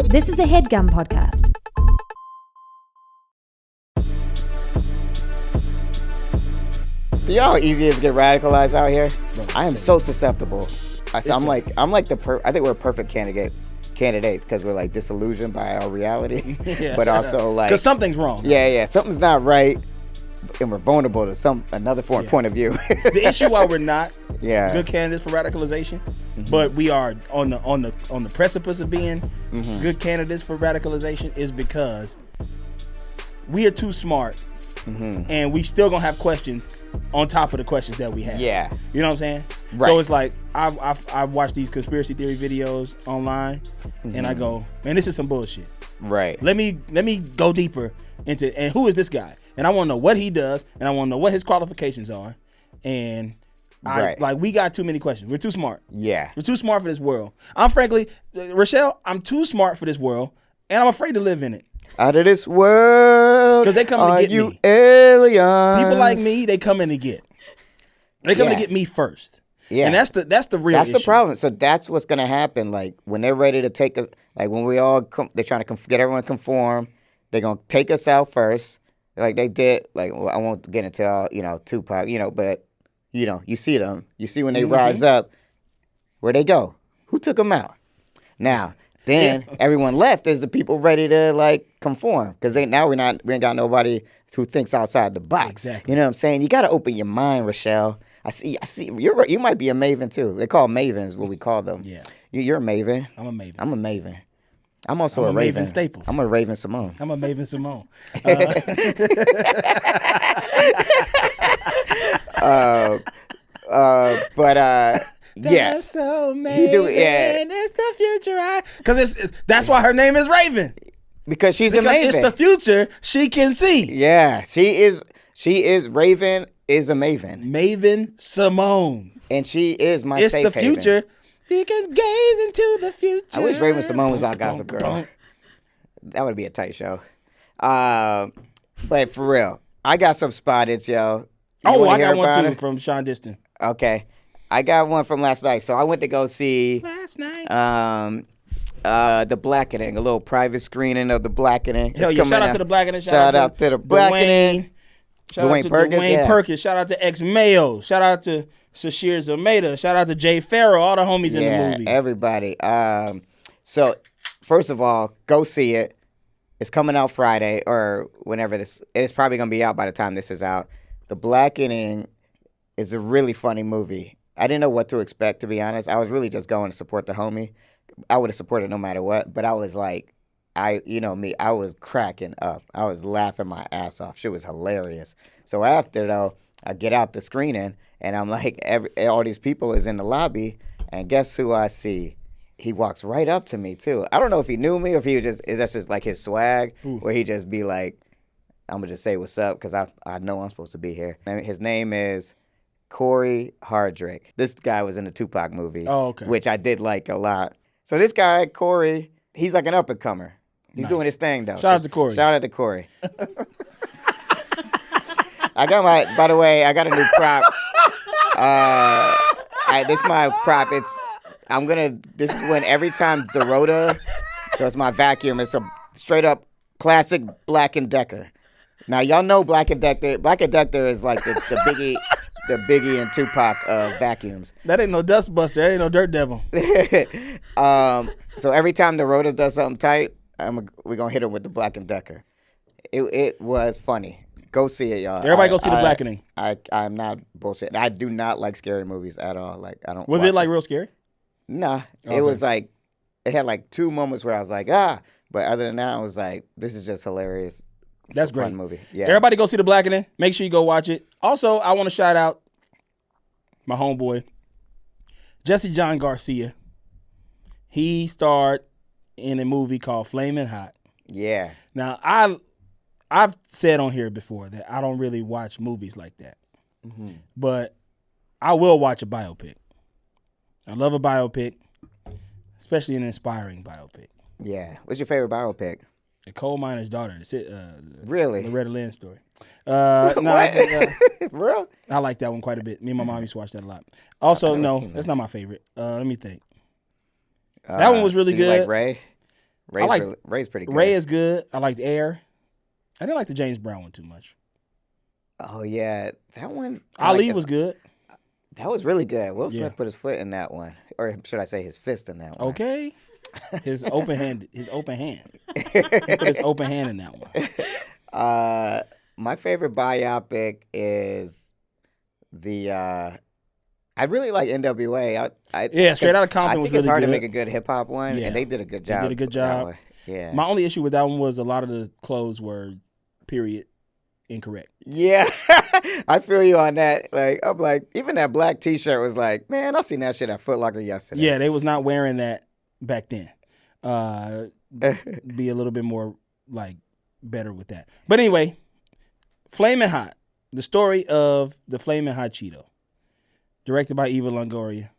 This is a Headgum podcast. Do you know how easy it is to get radicalized out here? I am so susceptible. I'm like I think we're perfect candidates because we're like disillusioned by our reality, but also like because something's wrong. Yeah, something's not right, and we're vulnerable to another foreign point of view. The issue why we're not good candidates for radicalization, but we are on the precipice of being good candidates for radicalization is because we are too smart, and we still gonna have questions on top of the questions that we have. Yeah, you know what I'm saying? Right. So it's like I've watched these conspiracy theory videos online, and I go, man, this is some bullshit. Right. Let me go deeper into, and who is this guy? And I want to know what he does, and I want to know what his qualifications are. And we got too many questions. We're too smart. Yeah. We're too smart for this world. I'm frankly, Rochelle, I'm too smart for this world, and I'm afraid to live in it. Out of this world, because they come to get you me. Aliens. People like me, they come in to get. They come to get me first. Yeah, and that's the real. That's issue. the problem. So that's what's gonna happen. Like when they're ready to take us, like when we all they're trying to get everyone to conform. They're gonna take us out first, like they did. Like I won't get into all, Tupac, but you see them. You see when they rise up, where they go. Who took them out? Now. Then everyone left is the people ready to like conform because we ain't got nobody who thinks outside the box. Exactly. You know what I'm saying? You got to open your mind, Rochelle. I see. You might be a maven too. They call mavens what we call them. Yeah. You're a maven. I'm a maven. I'm a maven. I'm also a Raven. Maven Staples. I'm a Raven Simone. I'm a Maven Simone. Yeah. So Maven, it's the future. Because that's why her name is Raven. Because she's a maven. It's the future she can see. Yeah, she is. Raven is a maven. Maven Simone. And she is my safe haven. It's the future. He can gaze into the future. I wish Raven Simone was our Gossip Girl. That would be a tight show. But for real, I got some spotteds, yo. I got one too from Sean Diston. Okay. I got one from last night. So I went to go see last night. The Blackening, a little private screening of The Blackening. Hell yeah, shout out to The Blackening. Shout out to The Blackening. Dwayne Perkins. Shout out to X Mayo. Shout out to Sashir Zameda. Shout out to Jay Farrell. All the homies in the movie. Everybody. So first of all, go see it. It's coming out Friday or whenever it's probably going to be out by the time this is out. The Blackening is a really funny movie. I didn't know what to expect, to be honest. I was really just going to support the homie. I would have supported no matter what, but I was like, I was cracking up. I was laughing my ass off. Shit was hilarious. So after, though, I get out the screening, and I'm like, all these people is in the lobby, and guess who I see? He walks right up to me, too. I don't know if he knew me or if he was that's just like his swag, where he just be like, I'm going to just say what's up because I know I'm supposed to be here. And his name is Corey Hardrick. This guy was in the Tupac movie, which I did like a lot. So this guy, Corey, he's like an up-and-comer. He's doing his thing, though. Shout out to Corey. Shout out to Corey. By the way, I got a new prop. This is my prop. This is when every time Dorota, so it's my vacuum, it's a straight-up classic Black & Decker. Now, y'all know Black & Decker. Black & Decker is like the Biggie... The Biggie and Tupac vacuums. That ain't no dust buster. That ain't no dirt devil. So every time the Rhoda does something tight, we're going to hit him with the Black & Decker. It was funny. Go see it, y'all. Everybody go see The Blackening. I'm not bullshit. I do not like scary movies at all. Like I don't. Was it like real scary? Nah. Okay. It was like, it had like 2 moments where I was like, But other than that, I was like, this is just hilarious. That's great. Fun movie. Yeah. Everybody go see The Blackening. Make sure you go watch it. Also, I want to shout out my homeboy, Jesse John Garcia. He starred in a movie called Flamin' Hot. Yeah. Now, I've said on here before that I don't really watch movies like that. But I will watch a biopic. I love a biopic, especially an inspiring biopic. Yeah. What's your favorite biopic? The Coal Miner's Daughter. Really? The Loretta Lynn story. Real? I like that one quite a bit. Me and my mom used to watch that a lot. Also, no, that's not my favorite. Let me think. That one was really good. Like Ray? Ray's pretty good. Ray is good. I liked Air. I didn't like the James Brown one too much. Oh yeah, that one. Ali was good. That was really good. Will Smith put his foot in that one, or should I say his fist in that one? Okay. His open hand. He put his open hand in that one. My favorite biopic is the. I really like NWA. Straight Outta Compton. I think it's hard to make a good hip hop one, and they did a good job. They did a good job. Yeah. My only issue with that one was a lot of the clothes were period incorrect. Yeah, I feel you on that. Like I'm like, even that black T-shirt was like, man, I seen that shit at Foot Locker yesterday. Yeah, they was not wearing that back then. Be a little bit more like better with that. But anyway, Flamin' Hot, the story of the Flamin' Hot Cheeto, directed by Eva Longoria,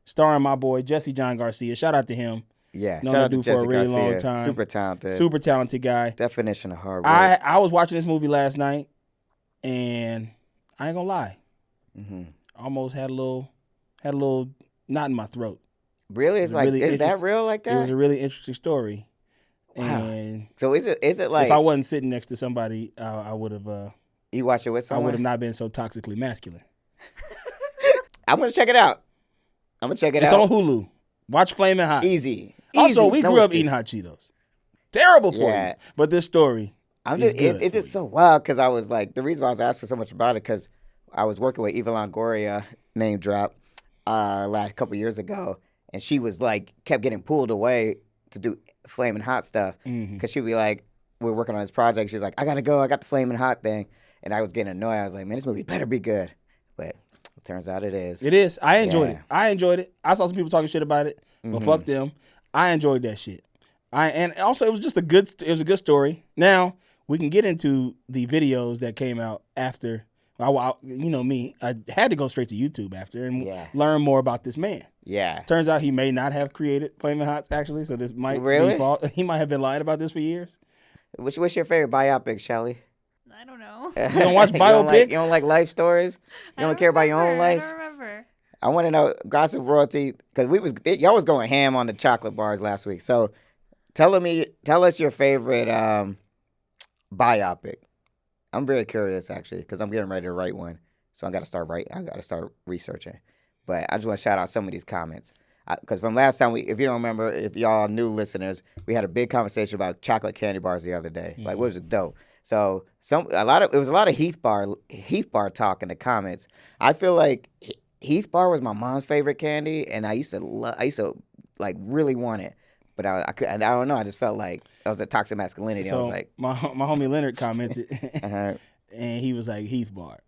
starring my boy Jesse John Garcia. Shout out to him. Yeah, known shout out to Jesse for a really Garcia. long time. Super talented guy. Definition of hard work. I was watching this movie last night, and I ain't gonna lie, almost had a little knot in my throat. Really? It's like, is that real like that? It was a really interesting story. Wow. And so is it like, if I wasn't sitting next to somebody, I would have. You watch it with someone? I would have not been so toxically masculine. I'm gonna check it out. It's on Hulu. Watch Flamin' Hot. Easy. Also, we grew up eating hot Cheetos. Terrible for you. But this story is good. It's just so wild because I was like, the reason why I was asking so much about it because I was working with Eva Longoria, name drop, last couple years ago, and she was like, kept getting pulled away to do Flamin' Hot stuff because she'd be like, we're working on this project. She's like, I gotta go. I got the Flamin' Hot thing, and I was getting annoyed. I was like, man, this movie better be good, but it turns out it is. It is. I enjoyed it. I saw some people talking shit about it, but fuck them. I enjoyed that shit. And also it was just a good story. Now we can get into the videos that came out after. You know me, I had to go straight to YouTube after and learn more about this man. Yeah. Turns out he may not have created Flamin' Hots actually, so this might be false. He might have been lying about this for years. What's your favorite biopic, Shelly? I don't know. You don't watch biopics? You don't like life stories? You don't care about your own life? I don't remember. I want to know Gossip Royalty because y'all was going ham on the chocolate bars last week. So tell us your favorite biopic. I'm very curious actually because I'm getting ready to write one, so I got to start researching. But I just want to shout out some of these comments because from last time if you don't remember, if y'all new listeners, we had a big conversation about chocolate candy bars the other day. Like, what was it dope? So it was a lot of Heath Bar talk in the comments. I feel like Heath Bar was my mom's favorite candy, and I used to like really want it, but I don't know. I just felt like it was a toxic masculinity. So I was like, my homie Leonard commented, and he was like Heath Bar.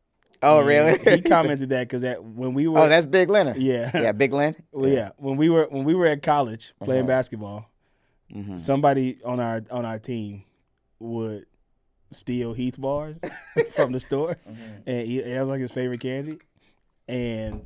Oh, really? He commented that because when we were that's Big Leonard. Yeah, Big Len. Well, yeah, when we were at college playing basketball, somebody on our team would steal Heath Bars from the store, and it was like his favorite candy. And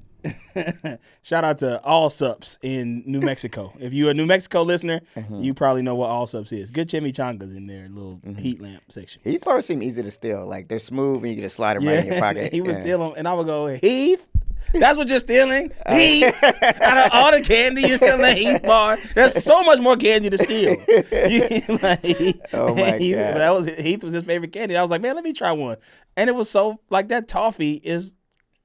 shout out to Allsups in New Mexico. If you're a New Mexico listener, you probably know what Allsups is. Good chimichangas in their little heat lamp section. Heath Bars seem easy to steal. Like they're smooth and you can just slide them right in your pocket. He would steal them, and I would go, Heath? That's what you're stealing? Heath? Out of all the candy, you're stealing a Heath Bar? There's so much more candy to steal. Oh my God. Heath was his favorite candy. I was like, man, let me try one. And it was so, like that toffee is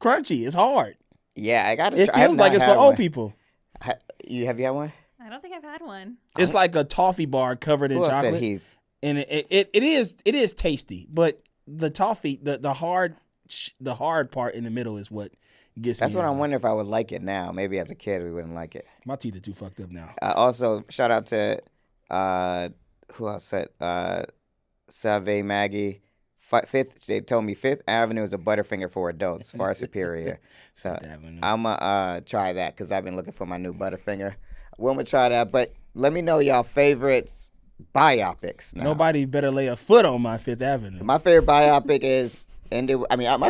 crunchy. It's hard. Yeah, I got to try. It feels like it's for old people. Have you had one? I don't think I've had one. It's like a toffee bar covered in chocolate. Said Heath? And it is tasty, but the toffee, the hard part in the middle is what gets me. That's what I wonder if I would like it now. Maybe as a kid we wouldn't like it. My teeth are too fucked up now. Also, shout out to who else said Save Maggie. They told me Fifth Avenue is a Butterfinger for adults, far superior. So I'm gonna try that because I've been looking for my new Butterfinger. We're gonna try that, but let me know y'all favorite biopics. Now. Nobody better lay a foot on my Fifth Avenue. My favorite biopic is, my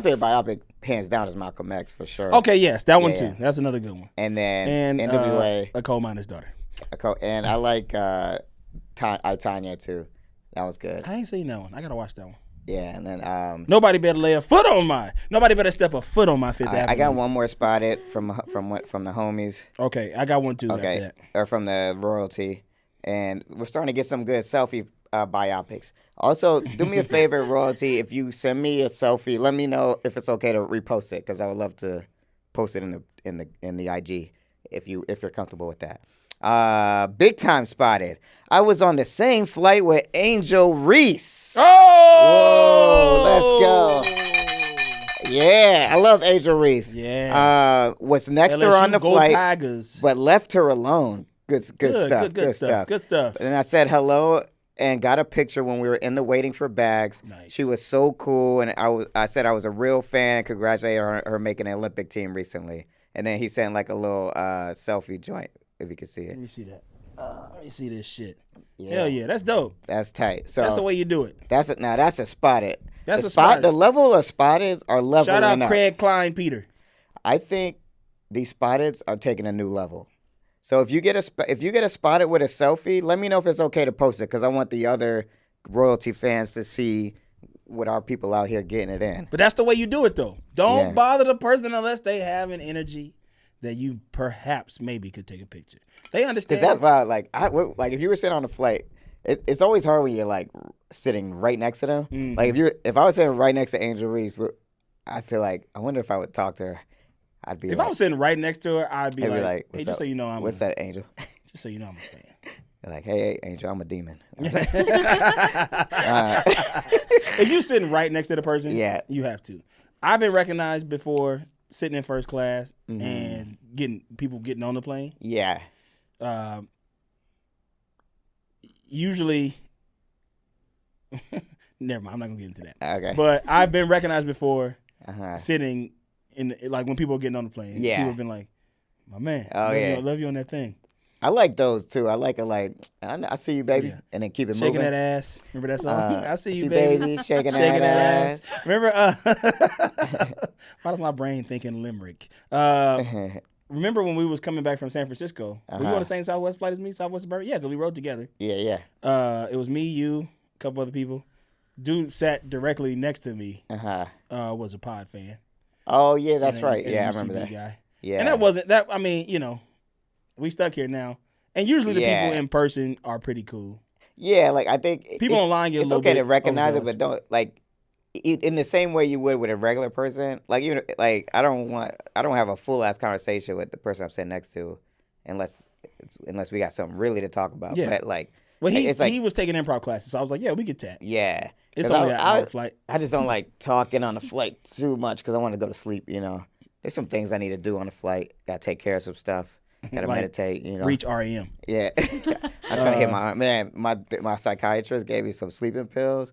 favorite biopic hands down is Malcolm X for sure. Okay, yes, that one too. That's another good one. And then NWA, A Coal Miner's Daughter. And I like I, Tonya too. That was good. I ain't seen that one. I gotta watch that one. Yeah, and then nobody better lay a foot on mine. Nobody better step a foot on my Fifth Avenue. I got one more spotted from the homies. Okay, I got one too. Okay, or from the royalty. And we're starting to get some good selfie biopics. Also, do me a favor, Royalty. If you send me a selfie, let me know if it's okay to repost it, because I would love to post it in the IG if you're comfortable with that. Big time spotted. I was on the same flight with Angel Reese. Oh, whoa, let's go. Yeah, I love Angel Reese. Yeah. Was next to her on the flight, Tigers. But left her alone. Good stuff. Good stuff. Good stuff. And I said hello and got a picture when we were in the waiting for bags. Nice. She was so cool, and I said I was a real fan and congratulated her making an Olympic team recently. And then he sent like a little selfie joint, if you can see it. Let me see that. Let me see this shit. Yeah. Hell yeah, that's dope. That's tight. So that's the way you do it. That's a spotted. That's a spotted. The level of spotteds are leveling Shout out up. Craig Klein Peter. I think these spotteds are taking a new level. So if you get a spotted with a selfie, let me know if it's okay to post it, because I want the other Royalty fans to see what our people out here getting it in. But that's the way you do it, though. Don't bother the person unless they have an energy that you perhaps maybe could take a picture. They understand. Because that's why, like if you were sitting on a flight, it's always hard when you're like sitting right next to them. Mm-hmm. Like if I was sitting right next to Angel Reese, I feel like, I wonder if I would talk to her. I'd be if I was sitting right next to her, I'd be like, hey, just so you know, what's that, Angel? Just so you know, I'm a fan. They're like, hey, Angel, I'm a demon. If you sitting right next to the person, you have to. I've been recognized before sitting in first class and getting on the plane. Yeah. Usually, never mind. I'm not gonna get into that. Okay. But I've been recognized before sitting in like when people are getting on the plane. Yeah. People have been like, my man. Oh, love you on that thing. I like those too. I like it, like, I see you, baby, and then keep it shaking moving. Shaking that ass. Remember that song? I see you, baby. Shaking that ass. Remember? Why does my brain thinking limerick? Remember when we was coming back from San Francisco? Were you on the same Southwest flight as me, Southwest Suburban? Yeah, because we rode together. Yeah. It was me, you, a couple other people. Dude sat directly next to me. Was a Pod fan. Oh yeah, that's right. Yeah, I remember that guy. Yeah, and that wasn't that. I mean, we stuck here now, and usually the people in person are pretty cool. Yeah, like I think people online get a little bit. It's okay to recognize it, but don't like in the same way you would with a regular person. Like like I don't have a full ass conversation with the person I'm sitting next to, unless we got something really to talk about. Yeah. But like, well, he was taking improv classes, so I was like, yeah, we could chat. Yeah, it's only an hour flight. I just don't like talking on the flight too much because I want to go to sleep. There's some things I need to do on the flight. Got to take care of some stuff. Got to like meditate. Reach REM. Yeah, I'm trying to hit my psychiatrist gave me some sleeping pills.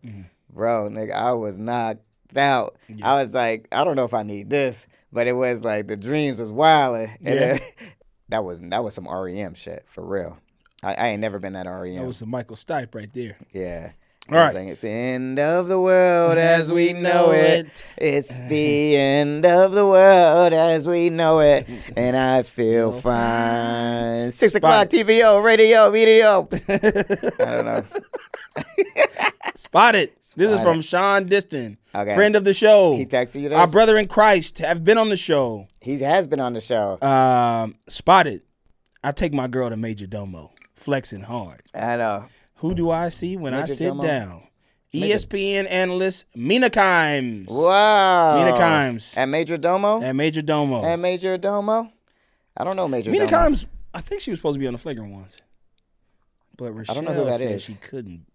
Bro, nigga, I was knocked out. Yeah. I was like, I don't know if I need this, but it was like the dreams was wild. And that was some REM shit for real. I ain't never been that REM. That was some Michael Stipe right there. Yeah. All right. It's the end of the world as we know it. It's the end of the world as we know it. And I feel fine. 6 o'clock TVO, radio, video. I don't know. Spotted. This is from Sean Diston, friend of the show. He texted you this? Our brother in Christ have been on the show. He has been on the show. Spotted. I take my girl to Major Domo, flexing hard. I know. Who do I see when I sit down? ESPN analyst Mina Kimes. Wow. Mina Kimes. At Major Domo? At Major Domo. At Major Domo? I don't know Major Mina Domo. Mina Kimes, I think she was supposed to be on the Flagrant Ones. But Rochelle I don't know who that is. She couldn't.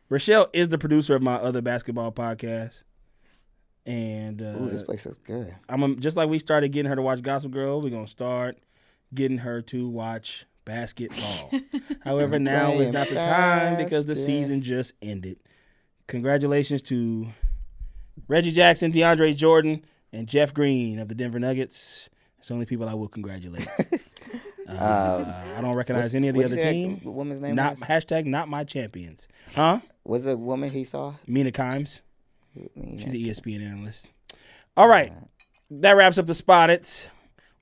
Rochelle is the producer of my other basketball podcast. And ooh, this place is good. Just like we started getting her to watch Gossip Girl, we're going to start getting her to watch basketball. However, now is not the time because the season just ended. Congratulations to Reggie Jackson, DeAndre Jordan, and Jeff Green of the Denver Nuggets. It's the only people I will congratulate. I don't recognize any of the other team. Woman's name not was? hashtag not my champions. Huh? Was the woman he saw? Mina Kimes. She's an ESPN analyst. All right. That wraps up the Spotted.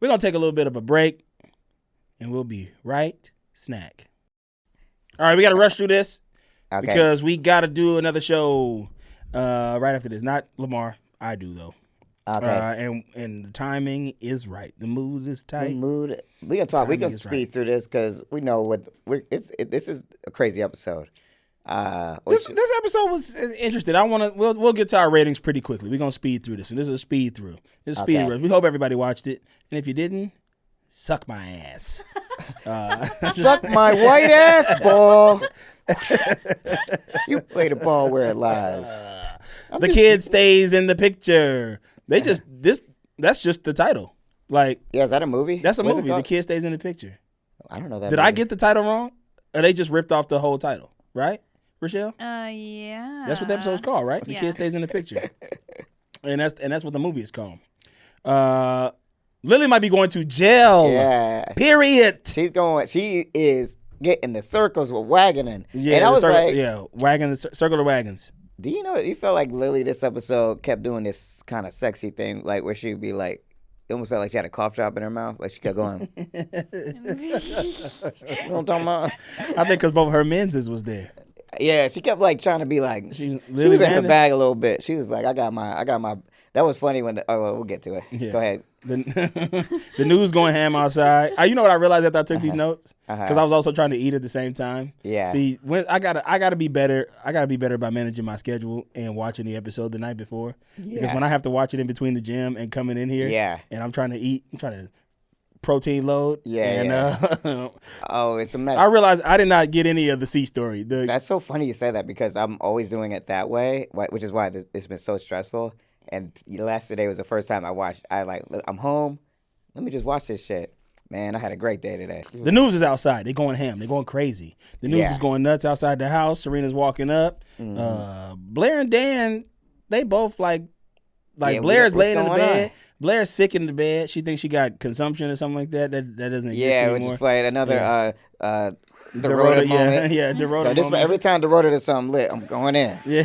We're going to take a little bit of a break, and we'll be right snack. All right, we got to rush through this because we got to do another show right after this. Not Lamar. I do, though. Okay. And the timing is right. The mood is tight. The mood. We can talk. We Timing can is speed right. through this because we know what this is a crazy episode. This episode was interesting. We'll get to our ratings pretty quickly. We're gonna speed through this, and this is a speed through. This is a speed rush. We hope everybody watched it, and if you didn't, suck my ass. Suck my white ass ball. You play the ball where it lies. The kid stays in the picture. That's just the title. Like, yeah, is that a movie? That's a What's it movie. The called? kid stays in the picture. I don't know that. Did I get the title wrong? Or they just ripped off the whole title, right, Rochelle? Yeah. That's what the episode's called, right? The Yeah. kid stays in the picture, and that's what the movie is called. Lily might be going to jail. Yeah. Period. She is getting the circles with wagoning. Yeah. And I was wagon, circle of wagons. do you know that you felt like Lily this episode kept doing this kind of sexy thing, like where she'd be like, it almost felt like she had a cough drop in her mouth, like she kept going. You know what I'm talking about? I think because both her menses was there. Yeah, she kept like trying to be like, she Lily was in her Vander? bag a little bit. She was like, I got my. That was funny when we'll get to it. Yeah. Go ahead. The news going ham outside. You know what I realized after I took these notes? Because I was also trying to eat at the same time. Yeah. See, when I gotta be better. I gotta be better by managing my schedule and watching the episode the night before. Yeah. Because when I have to watch it in between the gym and coming in here, Yeah. and I'm trying to eat, I'm trying to protein load. Yeah, And Oh, it's a mess. I realized I did not get any of the C story. That's so funny you say that because I'm always doing it that way, which is why it's been so stressful. And yesterday was the first time I watched. I'm home. Let me just watch this shit. Man, I had a great day today. The news is outside. They're going ham. They're going crazy. The news Yeah. is going nuts outside the house. Serena's walking up. Blair and Dan, they both like Yeah, Blair's what's laying in the going bed. on? Blair's sick in the bed. She thinks she got consumption or something like that. That doesn't exist Yeah, which anymore. is funny. Another Dorota Dorota, moment. yeah, Dorota So this moment. every time Dorota does something lit, I'm going in. Yeah.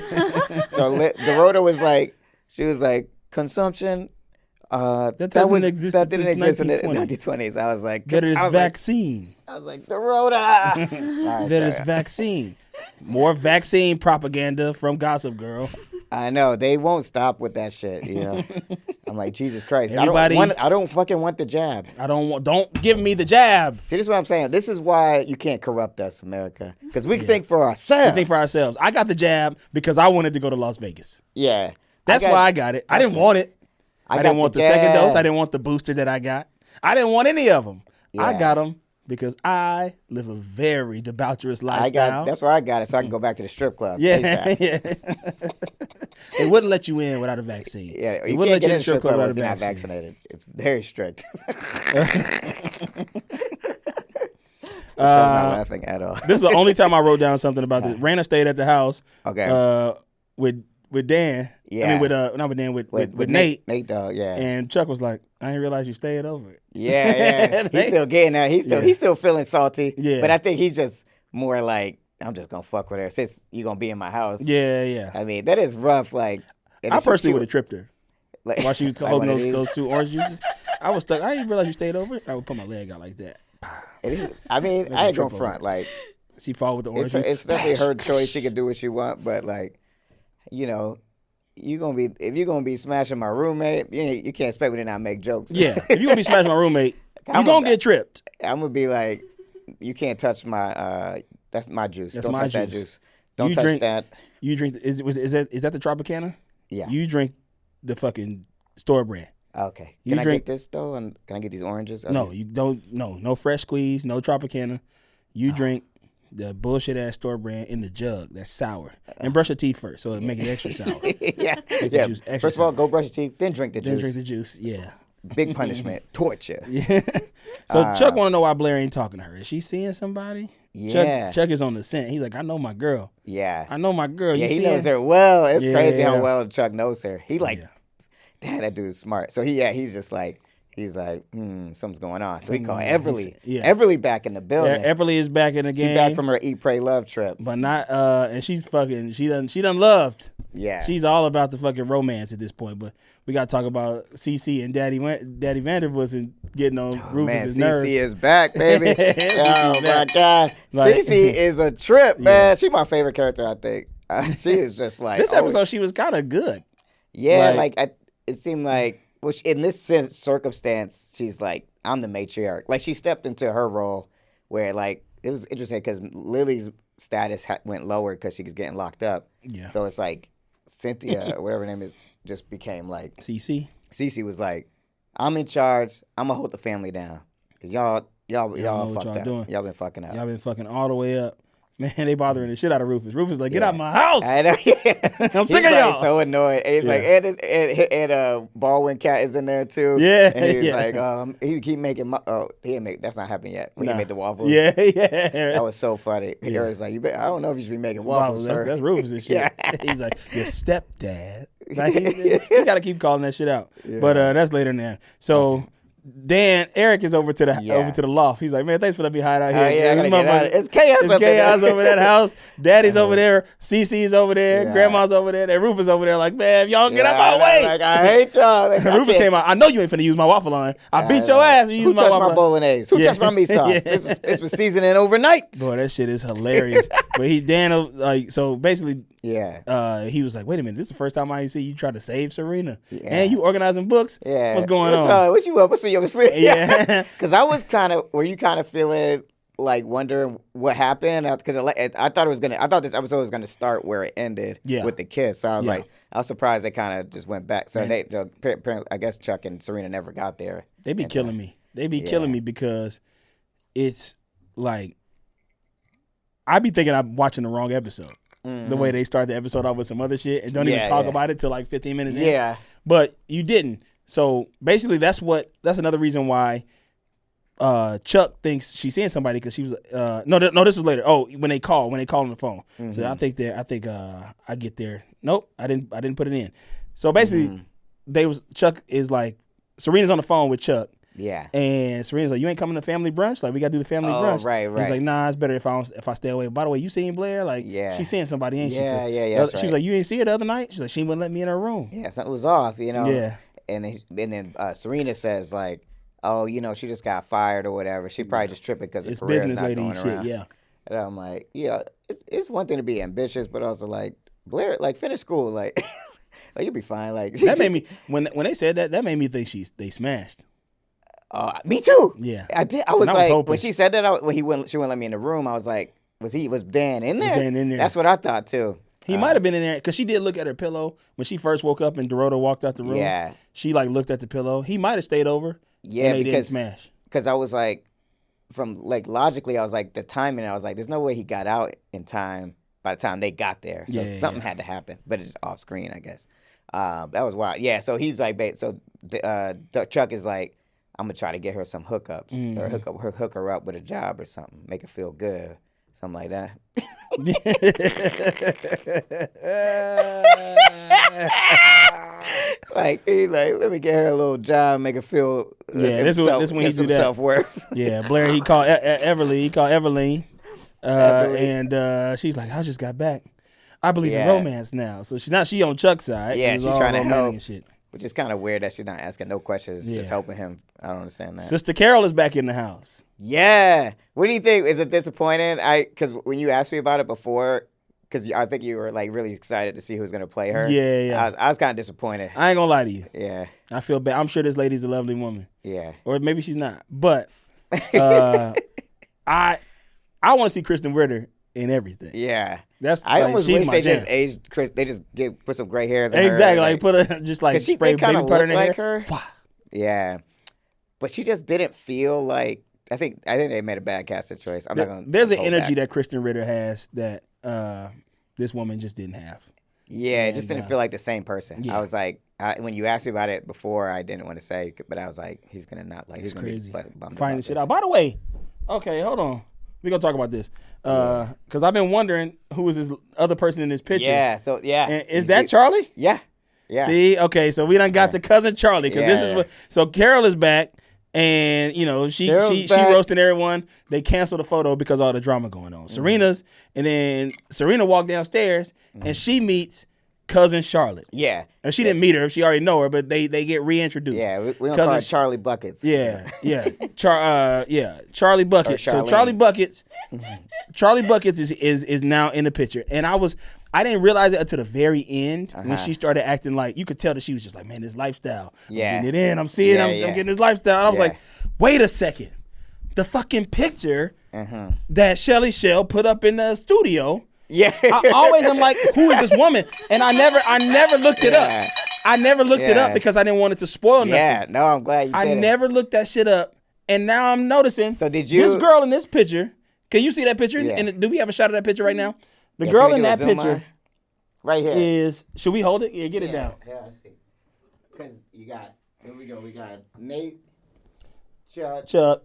So Dorota was like, she was like, consumption. That didn't exist in the 1920s. 1920s. I was like, That is I was vaccine. Like, I was like, Dorota. All right, That is sorry. vaccine. More vaccine propaganda from Gossip Girl. I know they won't stop with that shit. You know, I'm like, Jesus Christ. Everybody- I don't fucking want the jab. Don't give me the jab. See, this is what I'm saying. This is why you can't corrupt us, America, because we can think for ourselves. We think for ourselves. I got the jab because I wanted to go to Las Vegas. Yeah, That's why I got it. I didn't want it. I got didn't want the jab. second dose. I didn't want the booster that I got. I didn't want any of them. I Yeah. got them because I live a very debaucherous lifestyle. That's where I got it, so I can go back to the strip club. yeah, ASAP. yeah. They wouldn't let you in without a vaccine. Yeah, They you wouldn't can't get let in the strip club without if a you're not vaccine. vaccinated. It's very strict. Michelle's not laughing at all. This is the only time I wrote down something about this. Rana stayed at the house. Okay. With Dan. Yeah. I mean, not with Dan. With Nate. Nate, though, yeah. And Chuck was like, I didn't realize you stayed over. Yeah. He's still getting that. He's still feeling salty. Yeah. But I think he's just more like, I'm just gonna fuck with her since you gonna be in my house. Yeah, yeah. I mean, that is rough. Like, and I she- personally she- would have tripped her like, while she was like holding one of these. those two orange juices. I was stuck. I didn't realize you stayed over. I would put my leg out like that. It is. I mean, I ain't gonna front. Like, She fall with the orange it's juice. definitely her choice. She can do what she want. But like, you know, if you're gonna be smashing my roommate, you can't expect me to not make jokes. Yeah, if you gonna be smashing my roommate, you I'm gonna get tripped. I'm gonna be like, you can't touch my. That's my juice. That's Don't my touch that juice. juice. Don't You touch drink- that. You drink. Is that the Tropicana? Yeah. You drink the fucking store brand. Okay. You Can I drink- get this though? And can I get these oranges? Are No, these- you don't. No fresh squeeze. No Tropicana. You drink the bullshit ass store brand in the jug. That's sour. And brush your teeth first, so it make it extra sour. yeah. the Yeah. juice extra First of all, sour. go brush your teeth, then drink the Then juice. drink the juice. Yeah. Big punishment. Torture. Yeah. So Chuck want to know why Blair ain't talking to her. Is she seeing somebody? Yeah. Chuck is on the scent. He's like, I know my girl. Yeah. I know my girl. Yeah, You he seeing? knows her well. It's crazy Yeah. how well Chuck knows her. He like, Yeah. damn, that dude's smart. So he's just like, something's going on. So he called Yeah, Everly. yeah. Everly back in the building. Everly is back in the She game. back from her Eat, Pray, Love trip. but not and she's fucking she done loved. Yeah. She's all about the fucking romance at this point. But we gotta talk about CC and Daddy Vander wasn't getting on Man, Rufus's Cece nerves. is back, baby. Oh my back. God, Like- Cece is a trip, man. She's my favorite character, I think. She is just like This episode she was kind of good. Yeah, like- like it seemed like, well, in this circumstance, she's like, I'm the matriarch. Like, she stepped into her role where, like, it was interesting because Lily's status went lower because she was getting locked up. Yeah. So it's like Cynthia, or whatever her name is, just became like... Cece. Cece was like, I'm in charge. I'm going to hold the family down. Because y'all fucked up. Doing. Y'all been fucking up. Y'all been fucking all the way up. Man, they bothering the shit out of Rufus. Rufus like, get out of my house. I know. Yeah. I'm sick of y'all. So annoyed. And he's like, and Baldwin Cat is in there too. Yeah. And he's like, he keep making he didn't make, that's not happened yet. When he made the waffles. Yeah. That was so funny. Yeah. Eric's like, I don't know if you should be making waffles, sir. That's Rufus and shit. Yeah. He's like, your stepdad. Like, he got to keep calling that shit out. Yeah. But that's later now. So. Eric is over to the loft. He's like, man, thanks for letting me hide out here. I gotta get out. It's chaos. It's chaos over that house. Daddy's over there. Cece's over there. Grandma's over there. And Rufus over there. Like, man, if y'all get out my way. Like, I hate y'all. Like, Rufus came out. I know you ain't finna use my waffle line. I beat your ass. If you use Who touched my bolognese? Who touched my meat sauce? This was seasoning overnight. Boy, that shit is hilarious. But Dan, like, so basically, he was like, wait a minute, this is the first time I see you try to save Serena. Yeah. And you organizing books? Yeah. What's going on? What you up? What's your sleep? Yeah. Because I was were you kind of feeling like wondering what happened? Because I thought this episode was gonna start where it ended with the kiss. So I was like, I was surprised they kind of just went back. So apparently, I guess Chuck and Serena never got there. They be killing me. They be killing me because it's like, I be thinking I'm watching the wrong episode. The way they start the episode off with some other shit and don't even talk about it till like 15 minutes in. Yeah. But you didn't. So basically that's another reason why Chuck thinks she's seeing somebody, because she was no, this was later. Oh, when they call on the phone. Mm-hmm. So I think I get there. Nope, I didn't put it in. So basically Chuck is like, Serena's on the phone with Chuck. Yeah. And Serena's like, you ain't coming to family brunch? Like, we gotta do the family brunch. Right. He's like, nah, it's better if I stay away. By the way, you seen Blair? Like, she's seeing somebody, ain't she? Yeah. She was like, you ain't see her the other night? She's like, she wouldn't let me in her room. Yeah, something was off, you know? Yeah. And then Serena says, like, oh, she just got fired or whatever. She probably just tripping because her career's not going around. Yeah. And I'm like, it's one thing to be ambitious, but also, like, Blair, like, finish school, like, like, you'll be fine. Like, that made me, when they said that made me think they smashed. Me too. Yeah, I did. I was like, when she said that, she wouldn't let me in the room. I was like, was Dan in there? Dan in there. That's what I thought too. He might have been in there because she did look at her pillow when she first woke up and Dorota walked out the room. Yeah, she like looked at the pillow. He might have stayed over. Yeah, and they didn't smash. Because I was like, from like logically, I was like the timing. I was like, there's no way he got out in time by the time they got there. So something had to happen, but it's off screen, I guess. That was wild. Yeah, so he's like, Chuck is like, I'm gonna try to get her some hookups or hook her up with a job or something, make her feel good, something like that. like let me get her a little job, make her feel this when he do that self-worth. Yeah, Blair, he called Everly. He called Everline, and she's like, I just got back. I believe in romance now. So she on Chuck's side. Yeah, she's trying to help. And shit. Which is kind of weird that she's not asking no questions, just helping him. I don't understand that. Sister Carol is back in the house. Yeah. What do you think? Is it disappointing? Because when you asked me about it before, because I think you were like really excited to see who's going to play her. Yeah. I was kind of disappointed. I ain't going to lie to you. Yeah. I feel bad. I'm sure this lady's a lovely woman. Yeah. Or maybe she's not. But I want to see Kristen Ritter in everything. Yeah. I almost wish they just aged Chris. They just put some gray hairs in exactly, her. like put a just like spray baby butter in like her. Yeah, but she just didn't feel like. I think they made a bad casting choice. I'm not gonna. There's an energy that Kristen Ritter has that this woman just didn't have. Yeah, it just didn't feel like the same person. Yeah. I was like, when you asked me about it before, I didn't want to say, but I was like, he's gonna not like. He's crazy. Gonna be bummed finding shit out. By the way, okay, hold on. We're going to talk about this. Because I've been wondering who is this other person in this picture. Yeah, so, yeah. And is that Charlie? Yeah. See, okay, so we done got to cousin Charlie. Because this is what. So Carol is back, and, she roasting everyone. They canceled the photo because of all the drama going on. Serena's, and then Serena walked downstairs, and she meets cousin Charlotte. Yeah. And she didn't meet her. She already know her, but they get reintroduced. Yeah, we don't call her Charlie Buckets. Yeah. Charlie Buckets. So Charlie Buckets is now in the picture. And I didn't realize it until the very end when she started acting like, you could tell that she was just like, man, this lifestyle. Yeah. I'm getting it in. I'm seeing I'm getting this lifestyle. And I was like, wait a second. The fucking picture that Shelly Shell put up in the studio. Yeah. I always am like, who is this woman? And I never looked it up. I never looked it up because I didn't want it to spoil nothing. Yeah, no, I'm glad you did. I never looked that shit up. And now I'm noticing this girl in this picture. Can you see that picture? Yeah. And do we have a shot of that picture right now? The girl in that picture right here is, should we hold it? Yeah, get it down. Yeah, let's see. Because here we go. We got Nate, Chuck,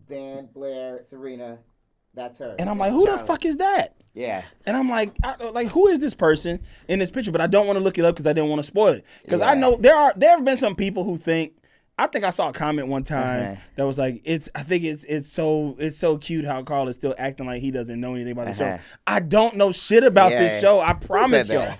Dan, Blair, Serena. That's her. And I'm like, who the fuck is that? Yeah. And I'm like, who is this person in this picture? But I don't want to look it up because I didn't want to spoil it. Because I know there have been some people who think, I think I saw a comment one time that was like, it's so cute how Carl is still acting like he doesn't know anything about the show. I don't know shit about this show. I promise y'all.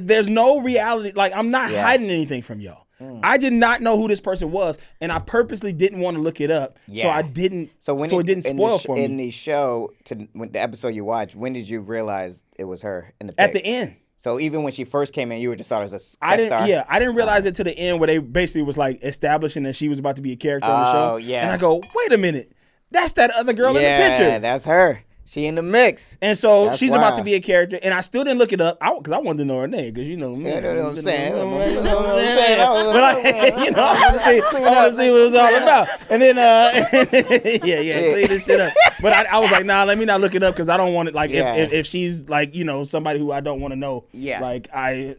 There's no reality. Like, I'm not hiding anything from y'all. I did not know who this person was, and I purposely didn't want to look it up, so I didn't. So it didn't spoil for me. In the show, when the episode you watched, when did you realize it was her in the pic? At the end. So even when she first came in, you were just thought it was a star? Yeah, I didn't realize it to the end where they basically was like establishing that she was about to be a character on the show. Oh, yeah. And I go, wait a minute. That's that other girl in the picture. Yeah, that's her. She in the mix. And so she's about to be a character, and I still didn't look it up because I wanted to know her name because you know me. You know what I'm saying? But I want to see what it was all about. And then clean this shit up. But I was like, nah, let me not look it up because I don't want it. Like if she's like somebody who I don't want to know. Yeah. Like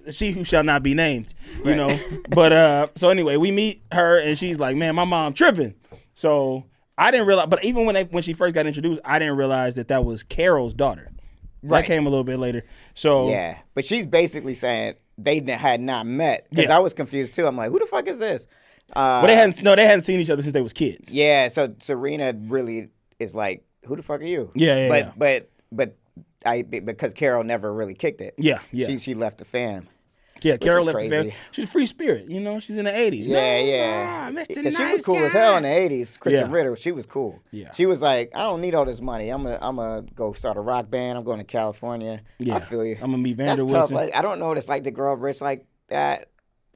she who shall not be named. You know. But so anyway, we meet her and she's like, man, my mom tripping. So. I didn't realize, but even when she first got introduced, I didn't realize that was Carol's daughter. That came a little bit later. So yeah, but she's basically saying they had not met because I was confused too. I'm like, who the fuck is this? But they hadn't seen each other since they was kids. Yeah, so Serena really is like, who the fuck are you? Yeah. But because Carol never really kicked it. Yeah. She left the fam. Yeah, Carol left the family. She's a free spirit, she's in the 80s. Yeah. Because she was cool as hell in the 80s. Kristen Ritter, she was cool. Yeah. She was like, I don't need all this money. I'm gonna go start a rock band. I'm going to California. Yeah. I feel you. I'm gonna meet Vander That's Wilson. Tough. Like, I don't know what it's like to grow up rich like that.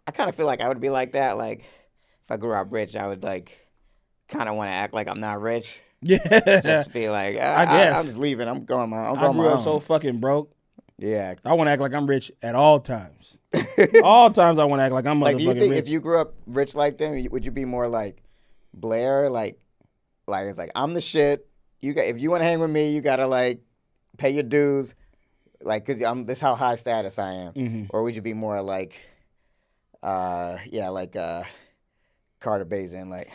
I kind of feel like I would be like that. Like, if I grew up rich, I would like kind of want to act like I'm not rich. Yeah. Just be like, I guess. I'm just leaving. I'm going my own. I grew up so fucking broke. Yeah. I want to act like I'm rich at all times. All times I want to act like I'm motherfucking do you think rich. If you grew up rich like them, would you be more like Blair? Like it's like, I'm the shit. If you want to hang with me, you gotta like pay your dues. Like, cause this how high status I am. Mm-hmm. Or would you be more like, Carter Bazin? Like,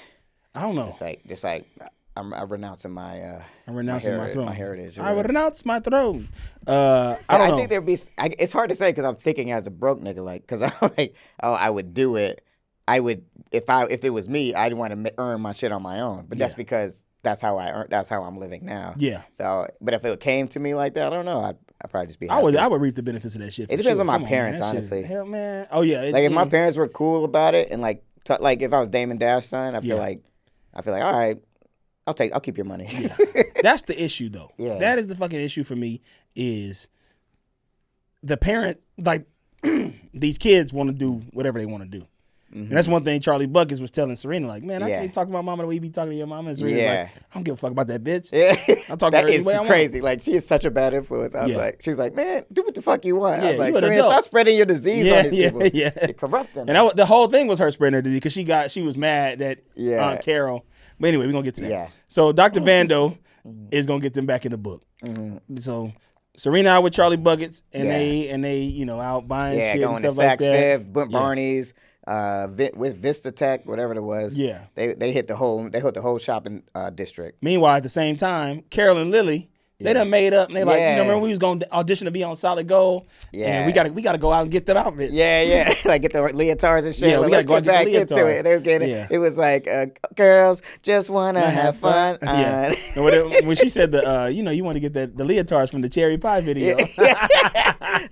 I don't know. Just like. I'm renouncing my my throne. My heritage. I would renounce my throne. I don't know. I think there'd be. It's hard to say because I'm thinking as a broke nigga, like, because I'm like, I would do it. I would if it was me, I'd want to earn my shit on my own. But that's because that's how I earn. That's how I'm living now. Yeah. So, but if it came to me like that, I don't know. I'd probably just be happy. I would reap the benefits of that shit. It depends on my parents, honestly. Hell, man. Oh yeah. Like if my parents were cool about it, and like if I was Damon Dash's son, I feel like all right. I'll keep your money. Yeah. That's the issue, though. Yeah. That is the fucking issue for me is the parent, like, these kids want to do whatever they want to do. Mm-hmm. And that's one thing Charlie Buckets was telling Serena, like, man, I can't talk to my mama the way you be talking to your mama. And Serena's like, I don't give a fuck about that bitch. Yeah. I'll talk to her any way I want. Crazy. Like, she is such a bad influence. I was like, she's like, man, do what the fuck you want. I was like, Serena, stop spreading your disease on these people. Yeah. You're corrupting them. And the whole thing was her spreading her disease because she was mad that Aunt Carol. But anyway, we're going to get to that. Yeah. So Dr. Vando is going to get them back in the book. Mm-hmm. So Serena out with Charlie Buckets, and they out buying shit and stuff like that. Yeah, going to Saks Fifth, Barney's, with Vista Tech, whatever it was. Yeah. They hit the whole shopping district. Meanwhile, at the same time, Carol and Lily They done made up, and they like, remember we was going to audition to be on Solid Gold? Yeah. And we gotta go out and get them outfits. Yeah. Like get the leotards and shit. Yeah, like, we let's gotta get go back get the into leotards. it. They was getting it was like, girls just want to have fun. Yeah. And when she said you want to get the leotards from the cherry pie video.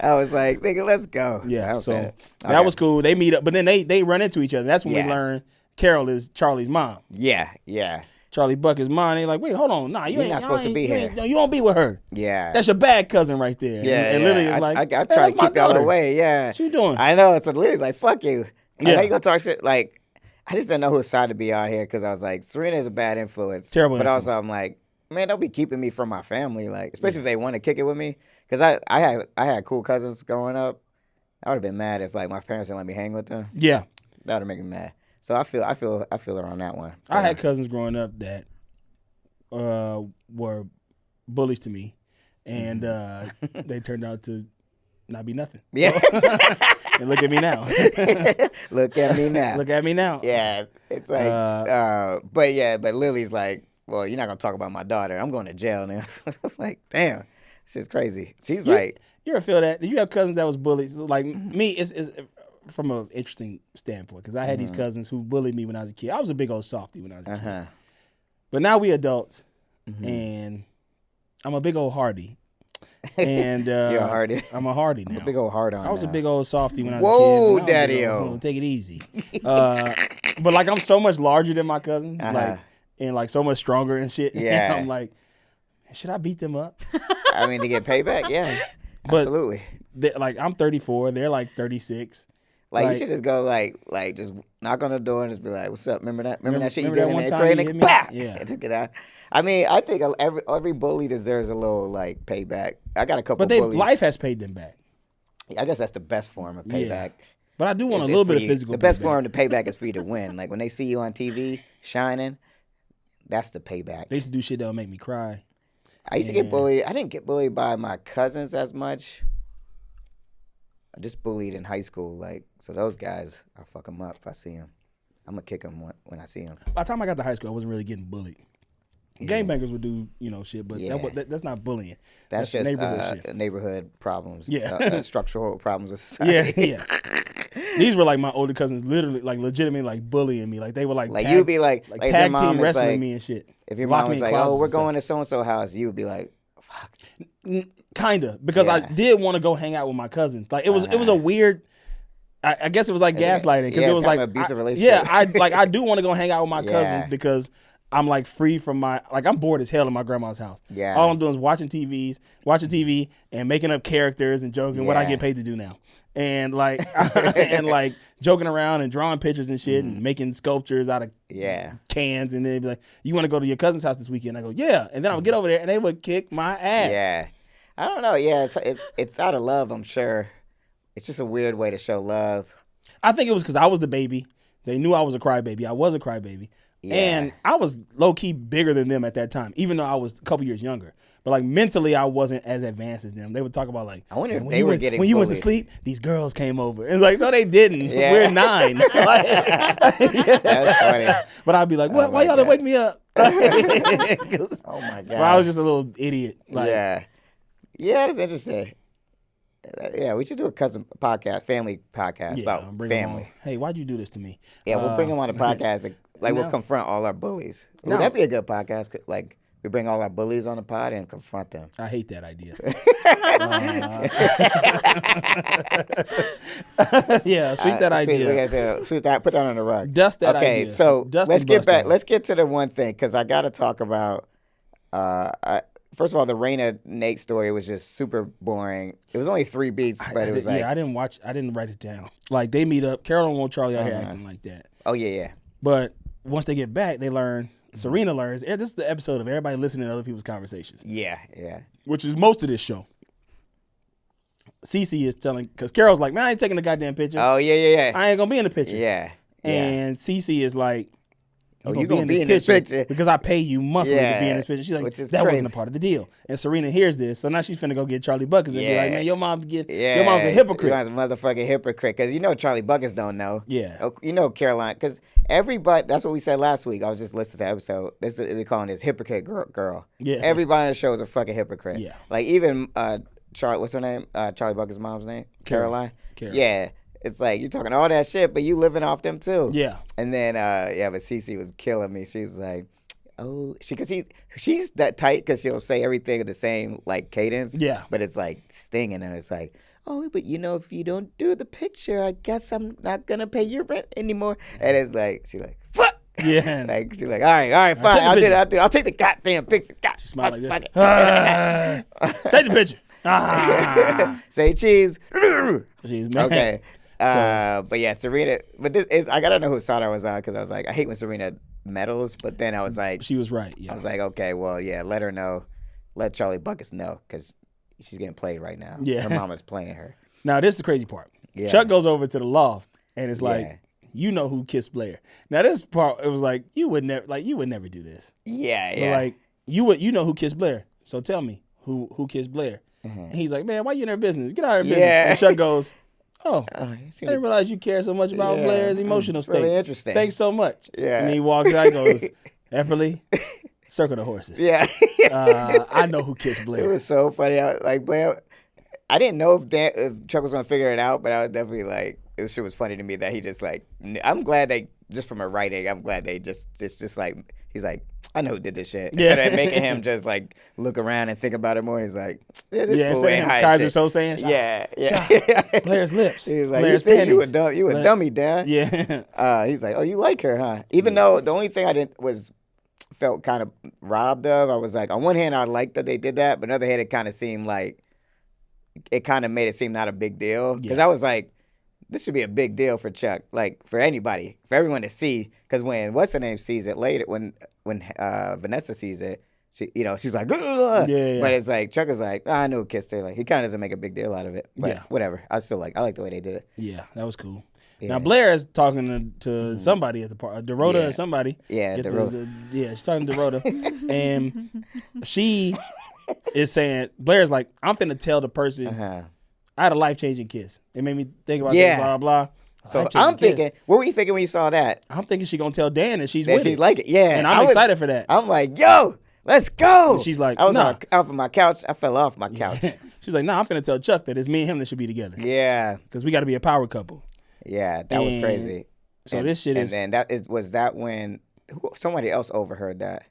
I was like, nigga, let's go. Yeah, so that was cool. They meet up, but then they run into each other. That's when we learn Carol is Charlie's mom. Yeah. Charlie Buck is mine. They like, wait, hold on. Nah, You're not supposed to be here. No, you won't be with her. Yeah. That's your bad cousin right there. Yeah. And Lily is like, I try to keep y'all away. Yeah. What you doing? I know. So Lily's like, fuck you. Yeah. How you gonna talk shit? Like, I just didn't know whose side to be on here because I was like, Serena is a bad influence. Terrible But influence. also, I'm like, man, don't be keeping me from my family. Like, especially if they want to kick it with me. Because I had cool cousins growing up. I would have been mad if like my parents didn't let me hang with them. Yeah. That would make me mad. So I feel her on that one. I had cousins growing up that were bullies to me, and they turned out to not be nothing. Yeah. So, and look at me now. Look at me now. Look at me now. Yeah. It's like, but Lily's like, well, you're not gonna talk about my daughter. I'm going to jail now. I'm like, damn, this is crazy. She's like, you ever feel that? Did you have cousins that was bullies? Like me, it's from an interesting standpoint because I had these cousins who bullied me when I was a kid. I was a big old softy when I was a kid. But now we adults, and I'm a big old hardy. And you're a hardy. I'm a hardy now. I'm a big old hard on. I was now. a big old softy when I was a kid. Whoa, daddy-o. Take it easy. But like I'm so much larger than my cousins, like and like so much stronger and shit. Yeah. And I'm like, should I beat them up? I mean, to get payback, yeah, But absolutely. Like I'm 34, they're like 36. Like you should just go like just knock on the door and just be like, "What's up? Remember that shit you remember did that in one the time crate? you hit me? Bah! Yeah. Just get out." I mean, I think every bully deserves a little like payback. I got a couple. But bullies. life has paid them back. I guess that's the best form of payback. Yeah. But I do want It's a little for bit of you. physical. The best payback. form of payback is for you to win. Like when they see you on TV shining, that's the payback. They used to do shit that would make me cry. I used to get bullied. I didn't get bullied by my cousins as much. I just bullied in high school. Like, so those guys, I'll fuck them up if I see them. I'm going to kick them when I see them. By the time I got to high school, I wasn't really getting bullied. Gangbangers would do, shit, but that's not bullying. That's just neighborhood shit. Neighborhood problems. Yeah. Structural problems with society. Yeah. These were like my older cousins, literally, like legitimately, like bullying me. Like they were like you'd be like tag team mom wrestling like, me and shit. If your Lock mom me was in like, closets "Oh, we're and stuff. going to so and so house," you would be like, "Fuck." Kinda, because I did want to go hang out with my cousins. Like it was a weird. I guess it was like gaslighting because it was like an abusive relationship. Yeah, I do want to go hang out with my Yeah. cousins because I'm like free from I'm bored as hell in my grandma's house. Yeah. All I'm doing is watching TV and making up characters and joking what I Yeah. get paid to do now. And like and like joking around and drawing pictures and shit and making sculptures out of cans, and they'd be like, "You want to go to your cousin's house this weekend?" I go, "Yeah," and then I would get over there and they would kick my ass. Yeah. I don't know. Yeah, it's out of love, I'm sure. It's just a weird way to show love. I think it was because I was the baby. They knew I was a crybaby. I was a crybaby. Yeah. And I was low-key bigger than them at that time, even though I was a couple years younger. But like mentally, I wasn't as advanced as them. They would talk about like, I wonder if when they were getting when you went to bullied. sleep, these girls came over. And like, no, they didn't. Yeah. We're 9. Like, That's funny. but I'd be like, what? Oh Why my y'all God. didn't wake me up? Oh my God. Well, I was just a little idiot. Like, Yeah, that's interesting. Yeah, we should do a cousin podcast, family podcast about bring 'em family. on. Hey, why'd you do this to me? Yeah, we'll bring them on the podcast. Like No. we'll confront all our bullies. No. Would that be a good podcast? Like we bring all our bullies on the pod and confront them. I hate that idea. Yeah, sweep that idea. Sweep that. Put that on the rug. Dust that okay, idea. so Dust let's and get bust back. that. Let's get to the one thing because I got to talk about. First of all, the Raina Nate story was just super boring. It was only 3 beats, but it was like, I didn't write it down. Like they meet up. Carol don't want Charlie out here acting like that. oh yeah. But once they get back, they learn. Serena learns. This is the episode of everybody listening to other people's conversations, Yeah. which is most of this show. Cece is telling, because Carol's like, man, I ain't taking the goddamn picture. Oh yeah. I ain't gonna be in the picture. Yeah. And Cece is like, you gonna be in this picture because I pay you monthly to be in this picture. She's like, that crazy. wasn't a part of the deal. And Serena hears this, so now she's finna go get Charlie Buckets and be like, man, your mom's a hypocrite. Your mom's a motherfucking hypocrite because Charlie Buckets don't know. Yeah. Caroline, because everybody. That's what we said last week. I was just listening to the episode. We calling this hypocrite girl. Yeah. Everybody on the show is a fucking hypocrite. Yeah. Like even what's her name? Charlie Buckets' mom's name? Caroline. Yeah. It's like you're talking all that shit, but you living off them too. Yeah. And then but Cece was killing me. She's like, oh, she's that tight because she'll say everything in the same like cadence. Yeah. But it's like stinging her. It's like, oh, but if you don't do the picture, I guess I'm not gonna pay your rent anymore. And it's like she's like, fuck. Yeah. Like she's like, all right, fine. I'll take the goddamn picture. God, she smiled like that. Take the picture. Say cheese. Okay. But yeah, Serena. But this is I gotta know who side I was on because I was like, I hate when Serena meddles. But then I was like, she was right. Yeah. I was like, okay, well, yeah, let her know, let Charlie Buckets know because she's getting played right now. Yeah, her mama's playing her. Now this is the crazy part. Yeah. Chuck goes over to the loft and it's like, you know who kissed Blair. Now this part, it was like you would never do this. Yeah. But like you know who kissed Blair. So tell me who kissed Blair. Mm-hmm. And he's like, man, why you in her business? Get out of her business. And Chuck goes, I didn't realize you care so much about Blair's emotional state. Really interesting. Thanks so much. Yeah. And he walks out and goes, Epperly, circle the horses. Yeah. I know who kissed Blair. It was so funny. Blair, I didn't know if Chuck was going to figure it out, but I was definitely like, shit was funny to me that he just like, I'm glad they, just from a writing, I'm glad they just like, he's like, I know who did this shit. Yeah. Instead of making him just like look around and think about it more, he's like, this fool ain't high Kaiser shit. so saying, Blair's lips. He's like, Blair's you think you a dummy, Dan? Yeah. He's like, oh, you like her, huh? Even though the only thing I felt kind of robbed of, I was like, on one hand, I liked that they did that, but on the other hand, it kind of seemed like, it kind of made it seem not a big deal. Because I was like, this should be a big deal for Chuck, like for anybody, for everyone to see. Because when what's her name sees it later, when Vanessa sees it, she's like, ugh. Yeah. But it's like Chuck is like, I know who kissed her. Like he kind of doesn't make a big deal out of it. But whatever, I like the way they did it. Yeah, that was cool. Yeah. Now Blair is talking to somebody at the park, Dorota or somebody. Yeah, Dorota. She's talking to Dorota, and she is saying, Blair's like, I'm finna tell the person. I had a life-changing kiss. It made me think about this, blah, blah, blah. So I'm thinking, what were you thinking when you saw that? I'm thinking she's going to tell Dan that she's with it. Like it, yeah. And I'm excited for that. I'm like, yo, let's go. And she's like, I was off of my couch. I fell off my couch. She's like, I'm finna tell Chuck that it's me and him that should be together. Yeah. Because we got to be a power couple. Yeah, that was crazy. So this shit is... And then was that when somebody else overheard that?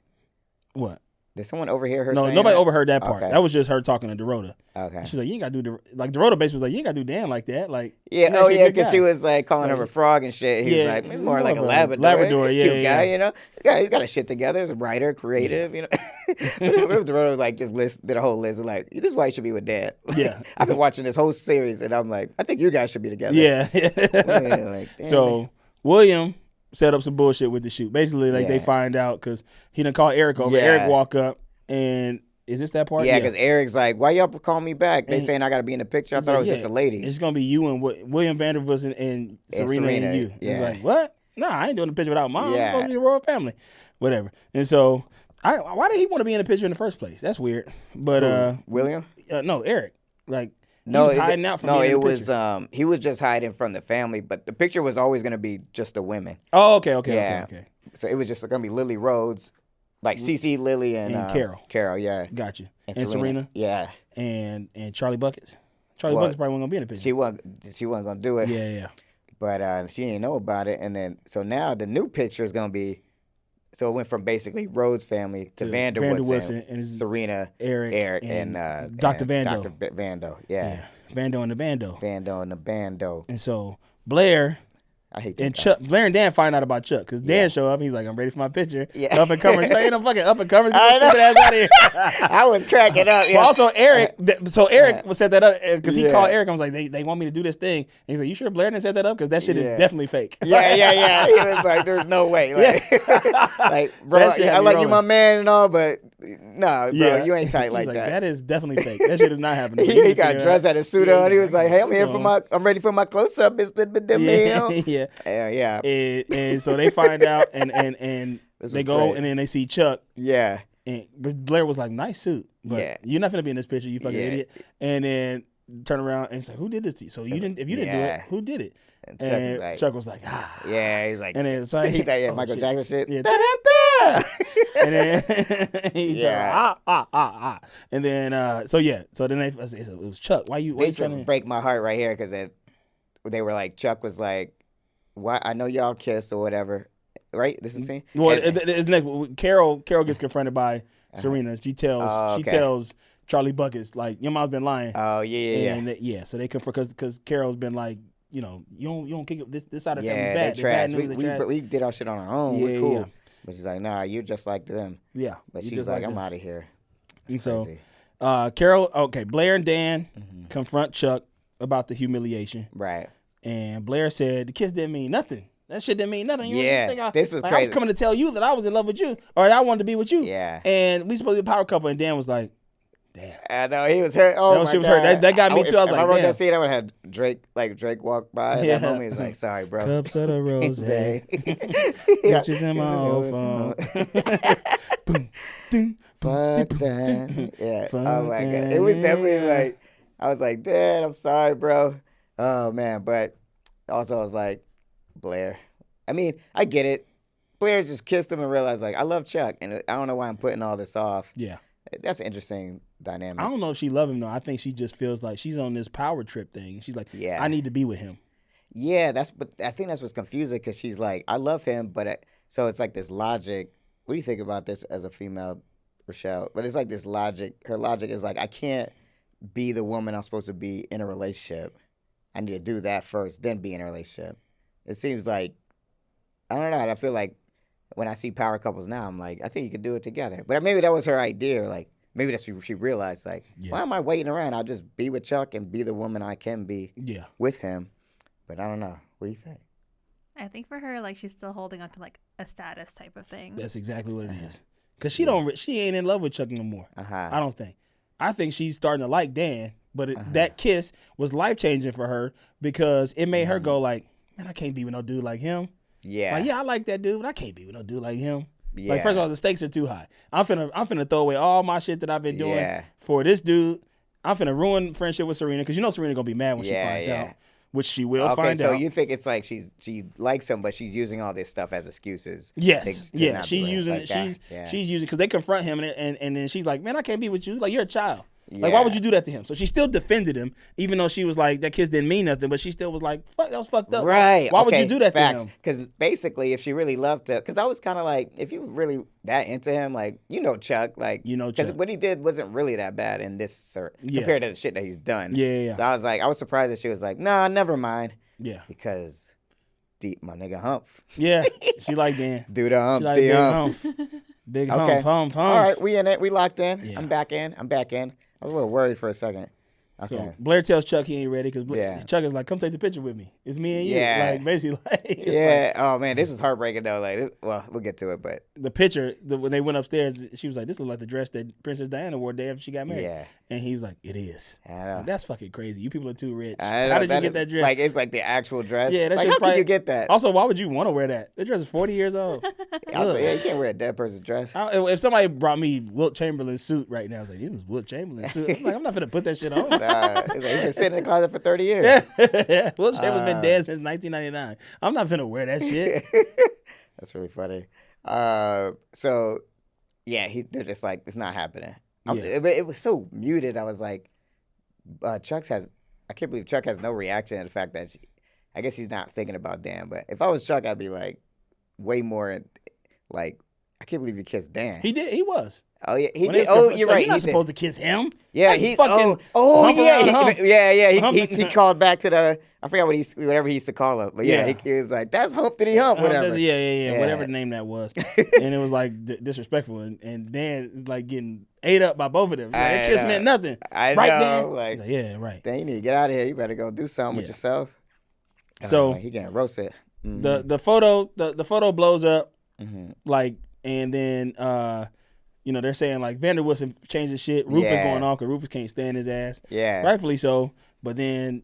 What? Did someone overhear her No, saying nobody that? overheard that part. Okay. That was just her talking to Dorota. Okay. She's like, you ain't got to do Dorota basically was like, you ain't got to do Dan like that. Like, because she was like calling him a frog and shit. He was like, maybe more like a Labrador. Cute guy, He's got his shit together. He's a writer, creative, But if Dorota was like just did a whole list of like, this is why you should be with Dad. Yeah. I've been watching this whole series and I'm like, I think you guys should be together. Yeah. Like, damn, so man. William set up some bullshit with the shoot. Basically, they find out because he done called Eric over. Yeah. Eric walk up. And is this that part? Yeah, because Eric's like, why y'all call me back? They saying I got to be in the picture. I thought it was just a lady. It's going to be you and William Vanderbilt and Serena and you. Yeah. He's like, what? Nah, I ain't doing the picture without Mom. Yeah. I'm supposed to be a royal family. Whatever. And so, why did he want to be in the picture in the first place? That's weird. But William? No, Eric. Like, he no, was hiding out from me in the picture. He was just hiding from the family, but the picture was always going to be just the women. Oh, okay. So it was just going to be Lily Rhodes. Like Cece, Lily, and Carol. Carol, yeah. Gotcha. And Serena. Yeah. And Charlie Buckets. Charlie Buckets probably wasn't going to be in the picture. She wasn't going to do it. Yeah. But she didn't know about it. And then, so now the new picture is going to be, so it went from basically Rhodes family to Vanderwoodson and Serena, Eric, and Dr. Vando. Dr. Vando, yeah. Vando and the Bando. Vando and the Bando. And so Blair... I hate that. And Chuck, Blair and Dan find out about Chuck because Dan show up. He's like, "I'm ready for my picture." Yeah. Up and comers. Ain't no fucking up and comers. I know. Ass out of here. I was cracking up. Yeah. Well, also Eric. So Eric was set that up because he called Eric. I was like, "They want me to do this thing." And he's like, "You sure Blair didn't set that up? Because that shit is definitely fake." Yeah. He was like, "There's no way." Like, bro, I like you, my man, and all, but nah, bro, you ain't tight like that. That is definitely fake. That shit is not happening. He got dressed, had a suit on. He was like, "Hey, I'm ready for my close up. It's the meal." Yeah. Yeah. And so they find out, and they go, great. and then they see Chuck. Yeah. And Blair was like, nice suit. But you're not going to be in this picture, you fucking idiot. And then turn around and say, who did this to you? So you didn't. If you didn't do it, who did it? And Chuck was like, ah. Yeah, he's like, and then so he thought, Michael Jackson shit. Yeah. Da-da-da! And then he's like, and then so then it was Chuck. Why you? They should break my heart right here because they were like, Chuck was like, "Why? I know y'all kissed or whatever." Right? This is the scene. Well, it's next. Carol gets confronted by Serena. She tells Charlie Buckets like, your mom's been lying. Oh yeah. And so they confront because Carol's been like, you don't kick it. This side of the family's bad. Bad Trash. We did our shit on our own. Yeah, We're cool. yeah. But she's like, nah, you're just like them. Yeah. But she's like, I'm out of here. That's crazy. Carol, Blair and Dan confront Chuck about the humiliation. Right. And Blair said, the kiss didn't mean nothing. That shit didn't mean nothing. This was crazy. I was coming to tell you that I was in love with you, or that I wanted to be with you. Yeah. And we supposed to be a power couple, and Dan was like, damn. I know, he was hurt. Oh, my God. Hurt. That got me, too. I was like, I wrote damn. that scene, I would have had Drake walk by. At that moment, he was like, sorry, bro. Cups of the rose. Bitches in my old phone. Boom, doom, Fuck that. Yeah. Oh, my God. It was definitely like, I was like, Dad, I'm sorry, bro. Oh, man. But also, I was like, Blair. I mean, I get it. Blair just kissed him and realized, like, I love Chuck, and I don't know why I'm putting all this off. Yeah. That's an interesting dynamic. I don't know if she loves him, though. I think she just feels like she's on this power trip thing. She's like, I need to be with him. Yeah, but I think that's what's confusing because she's like, I love him, but so it's like this logic. What do you think about this as a female, Rochelle? But it's like this logic. Her logic is like, I can't be the woman I'm supposed to be in a relationship. I need to do that first, then be in a relationship. It seems like, I don't know. I feel like when I see power couples now, I'm like, I think you could do it together. But maybe that was her idea. Like, maybe that's what she realized. Like, why am I waiting around? I'll just be with Chuck and be the woman I can be with him. But I don't know. What do you think? I think for her, like, she's still holding on to, like, a status type of thing. That's exactly what it is. Because she ain't in love with Chuck no more. I don't think. I think she's starting to like Dan. But that kiss was life-changing for her because it made her go like, man, I can't be with no dude like him. Yeah. Like, I like that dude, but I can't be with no dude like him. Yeah. Like, first of all, the stakes are too high. I'm finna throw away all my shit that I've been doing for this dude. I'm finna ruin friendship with Serena because Serena gonna be mad when she finds out, which she will find out. Okay, so you think it's like she likes him, but she's using all this stuff as excuses. Yes. Yeah. She's using it. She's using because they confront him and then she's like, man, I can't be with you. Like, you're a child. Like, why would you do that to him? So she still defended him, even though she was like, that kiss didn't mean nothing, but she still was like, fuck, that was fucked up. Right. Why would you do that to him? Because basically, if she really loved him, because I was kind of like, if you were really that into him, like, Chuck, like, because what he did wasn't really that bad in this, compared to the shit that he's done. Yeah. So I was surprised that she was like, nah, never mind. Yeah. Because my nigga hump. Yeah. She like Dan. Do the hump, like hump. Big hump. All right, we in it. We locked in. Yeah. I'm back in. I was a little worried for a second. Okay. So Blair tells Chuck he ain't ready because Chuck is like, come take the picture with me. It's me and you. Yeah. Like, basically, like. Yeah. Oh, man, this was heartbreaking, though. Like, well, we'll get to it, but. The picture, when they went upstairs, she was like, this looks like the dress that Princess Diana wore the day after she got married. Yeah. And he was like, it is. I know. Like, that's fucking crazy. You people are too rich. I know. How did you get that dress? Like, it's like the actual dress. Yeah, that's like, how can you get that? Also, why would you want to wear that? That dress is 40 years old. You can't wear a dead person's dress. If somebody brought me Wilt Chamberlain's suit right now, I was like, it was Wilt Chamberlain's suit. I'm like, I'm not going to put that shit on. It's like, he's been sitting in the closet for 30 years. Yeah. Wilt Chamberlain's been dead since 1999. I'm not going to wear that shit. That's really funny. So, yeah, they're just like, it's not happening. It was so muted. I was like, I can't believe Chuck has no reaction to the fact that I guess he's not thinking about Dan. But if I was Chuck, I'd be like, way more like, I can't believe you kissed Dan. He did. He was. Oh yeah, he did. Oh, you're right. You're not supposed to kiss him. Yeah, That's he fucking. He called back to the. I forgot whatever he used to call him, but he was like, "That's hump did he hump?" Whatever. Yeah. Whatever name that was, and it was like disrespectful, and Dan is like getting ate up by both of them. That kiss meant nothing. I right, know. Dan? Like, yeah, right. Dan, you need to get out of here. You better go do something with yourself. So he getting roasted. Mm-hmm. The photo blows up, like, and then they're saying like Vander Wilson changing shit. Rufus going on because Rufus can't stand his ass. Yeah, rightfully so. But then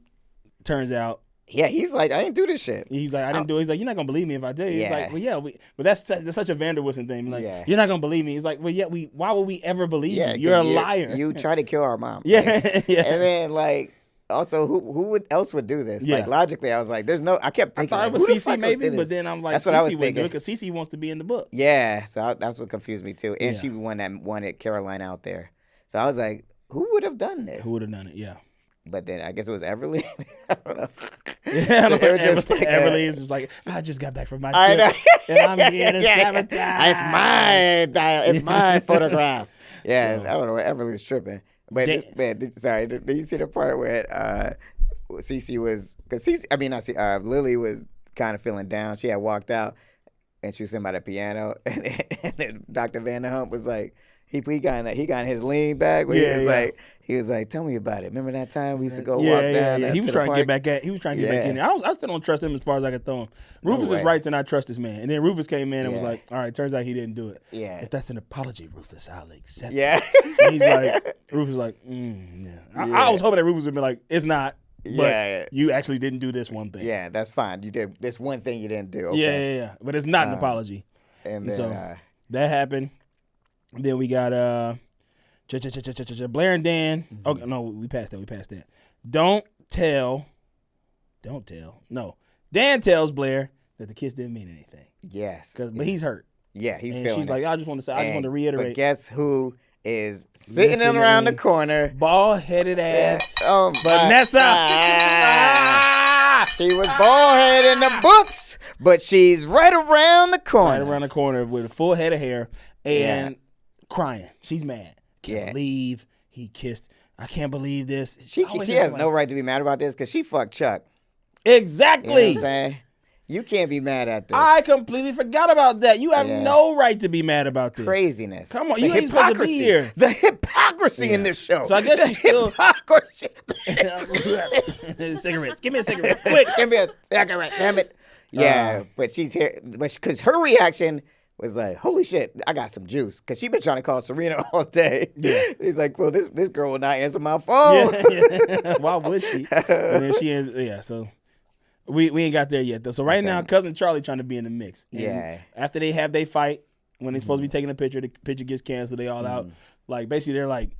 turns out Yeah, he's like, I didn't do this shit. He's like, I didn't do it. He's like, you're not gonna believe me if I tell you. He's like, well, yeah, but that's such a Vanderwoodson thing. Like, you're not gonna believe me. He's like, well, yeah, why would we ever believe you? You're a liar. You try to kill our mom. Yeah, yeah. And then like, also, who else would do this? Like logically, I was like, there's no. I kept thinking, I thought it was CeCe maybe, but then I'm like, that's what I was thinking thinking because CeCe wants to be in the book. Yeah, so that's what confused me too. And she wanted Caroline out there. So I was like, who would have done this? Who would have done it? Yeah. But then I guess it was Everly. I don't know. Yeah, it was just like Everly is just like, I just got back from my trip, and I'm here to sabotage. It's my dial. It's my photograph. Yeah, I don't know. Everly was tripping. But did you see the part where CeCe was? Because Lily was kind of feeling down. She had walked out, and she was sitting by the piano, and then Dr. Vanderhump was like. He got in his lean back where he was like, tell me about it. Remember that time we used to go walk down? He was trying to get back in there. I still don't trust him as far as I could throw him. Rufus is right to not trust this man. And then Rufus came in and was like, all right, turns out he didn't do it. Yeah. If that's an apology, Rufus, I'll accept it. Yeah. And he's like, Rufus is like, I was hoping that Rufus would be like, it's not. But you actually didn't do this one thing. Yeah, that's fine. You did this one thing you didn't do. Okay. Yeah. But it's not an apology. And then, so that happened. Then we got Blair and Dan. Mm-hmm. Oh no, we passed that. Don't tell. No, Dan tells Blair that the kiss didn't mean anything. Yes, but he's hurt. Yeah, he's and feeling. She's like, I just want to reiterate. But guess who is sitting around the corner? Bald-headed ass. Oh, Vanessa. She was bald-headed in the books, but she's right around the corner. Right around the corner with a full head of hair and. Crying. She's mad. Can't believe he kissed. I can't believe this. She has no right to be mad about this because she fucked Chuck. Exactly. You know what I'm saying? You can't be mad at this. I completely forgot about that. You have no right to be mad about this. Craziness. Come on, you ain't supposed to be here. The hypocrisy in this show. So I guess she's still hypocrisy. Cigarettes. Give me a cigarette. Quick. Give me a cigarette. Damn it. Yeah, but she's here. But because her reaction was like, holy shit, I got some juice. Because she been trying to call Serena all day. Yeah. He's like, well, this girl will not answer my phone. Yeah. Why would she? And then she ends, so we ain't got there yet, though. So right now, Cousin Charlie trying to be in the mix. And after they have their fight, when they're supposed to be taking a picture, the picture gets canceled, they all out. Like, basically, they're like,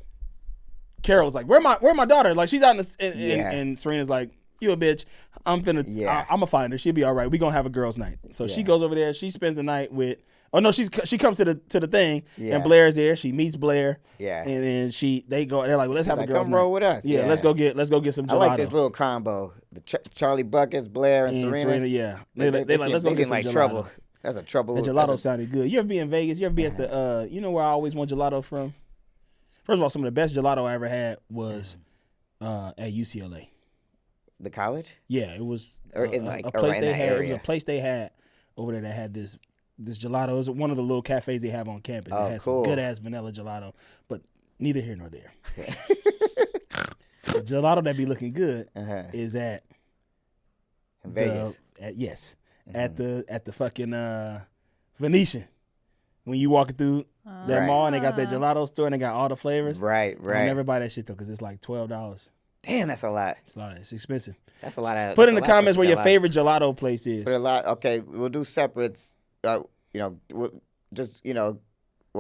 Carol's like, where my daughter? Like, she's out and Serena's like, you a bitch. I'm gonna find her. She'll be all right. We gonna have a girls' night. So she goes over there. She spends the night with. Oh no, she comes to the thing, and Blair's there. She meets Blair, and then they go. They're like, well, let's have a girls' come night. roll with us. Yeah, let's go get some gelato. I like this little combo: the Charlie Buckets, Blair, and Serena. Yeah, they like, let's go get some gelato. Trouble. That's a trouble. The gelato sounded good. You ever be in Vegas? You ever be at the? You know where I always want gelato from? First of all, some of the best gelato I ever had was at UCLA. The college? Yeah, it was or in like a place they had. Area. It was a place they had over there that had this gelato. It was one of the little cafes they have on campus. It had some good ass vanilla gelato, but neither here nor there. The gelato that be looking good is at in Vegas. At the fucking Venetian. When you walking through that mall and they got that gelato store and they got all the flavors. Right. I never buy that shit though because it's like $12. Damn, that's a lot. It's a lot. It's expensive. That's a lot. Put in the comments where your favorite gelato place is. Put a lot. Okay, we'll do separates. Well,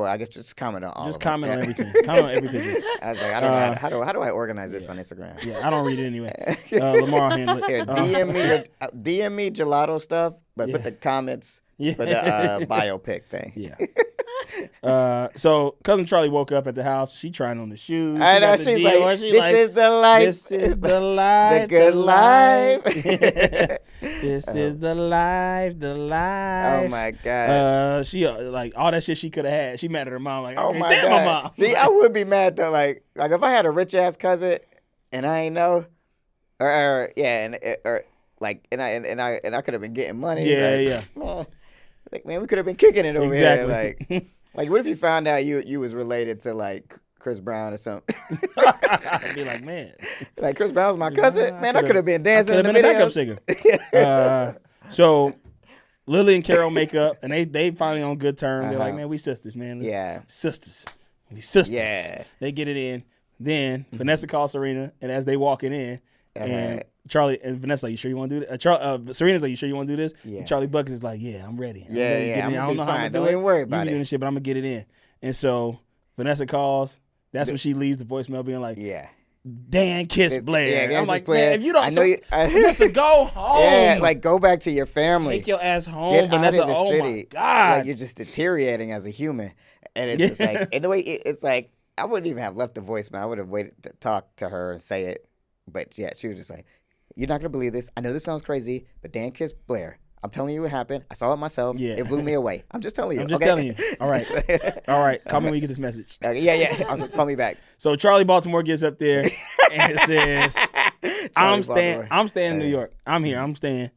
I guess just comment on all. Just comment on everything. Comment on every picture. I was like, I don't know how do I organize this on Instagram? Yeah, I don't read it anyway. Lamar handle it. Here, DM me gelato stuff, but put the comments for the biopic thing. Yeah. So Cousin Charlie woke up at the house. She trying on the shoes. I know. She's like, this is the life. This is the life. The good life. This is the life. The life. Oh my God. She like all that shit she could have had. She mad at her mom. Like, oh I my God. My mom. See, I would be mad though. Like if I had a rich ass cousin and I ain't know, or I could have been getting money. Yeah. Man, we could have been kicking it over here. Like, what if you found out you was related to like Chris Brown or something? I'd be like, man, like Chris Brown's my cousin. Man, I could have been dancing in the videos. Backup singer. So Lily and Carol make up, and they finally on good terms. They're like, man, we sisters, man. Sisters. We sisters. Yeah. They get it in. Then Vanessa calls Serena, and as they walking in, And Charlie and Vanessa like, you sure you want to do this? Serena's like, you sure you want to do this? Yeah. And Charlie Buckets is like, yeah, I'm ready. I'm ready. I'm I don't know how to do it. Don't even worry about it. Doing this shit, but I'm gonna get it in. And so Vanessa calls. That's when she leaves the voicemail being like, Dan kissed Blair. I'm like, man, if you don't, Vanessa, go home. Yeah, like go back to your family. Take your ass home, Get Vanessa. out of the Oh city. my God, like you're just deteriorating as a human. And it's just like, in the way it's like, I wouldn't even have left the voicemail. I would have waited to talk to her and say it. But yeah, she was just like, you're not gonna believe this. I know this sounds crazy, but Dan kissed Blair. I'm telling you what happened. I saw it myself. Yeah. It blew me away. I'm just telling you. I'm just telling you. All right. Call me when you get this message. Call me back. So Charlie Baltimore gets up there and it says, I'm staying in New York. I'm here. I'm staying.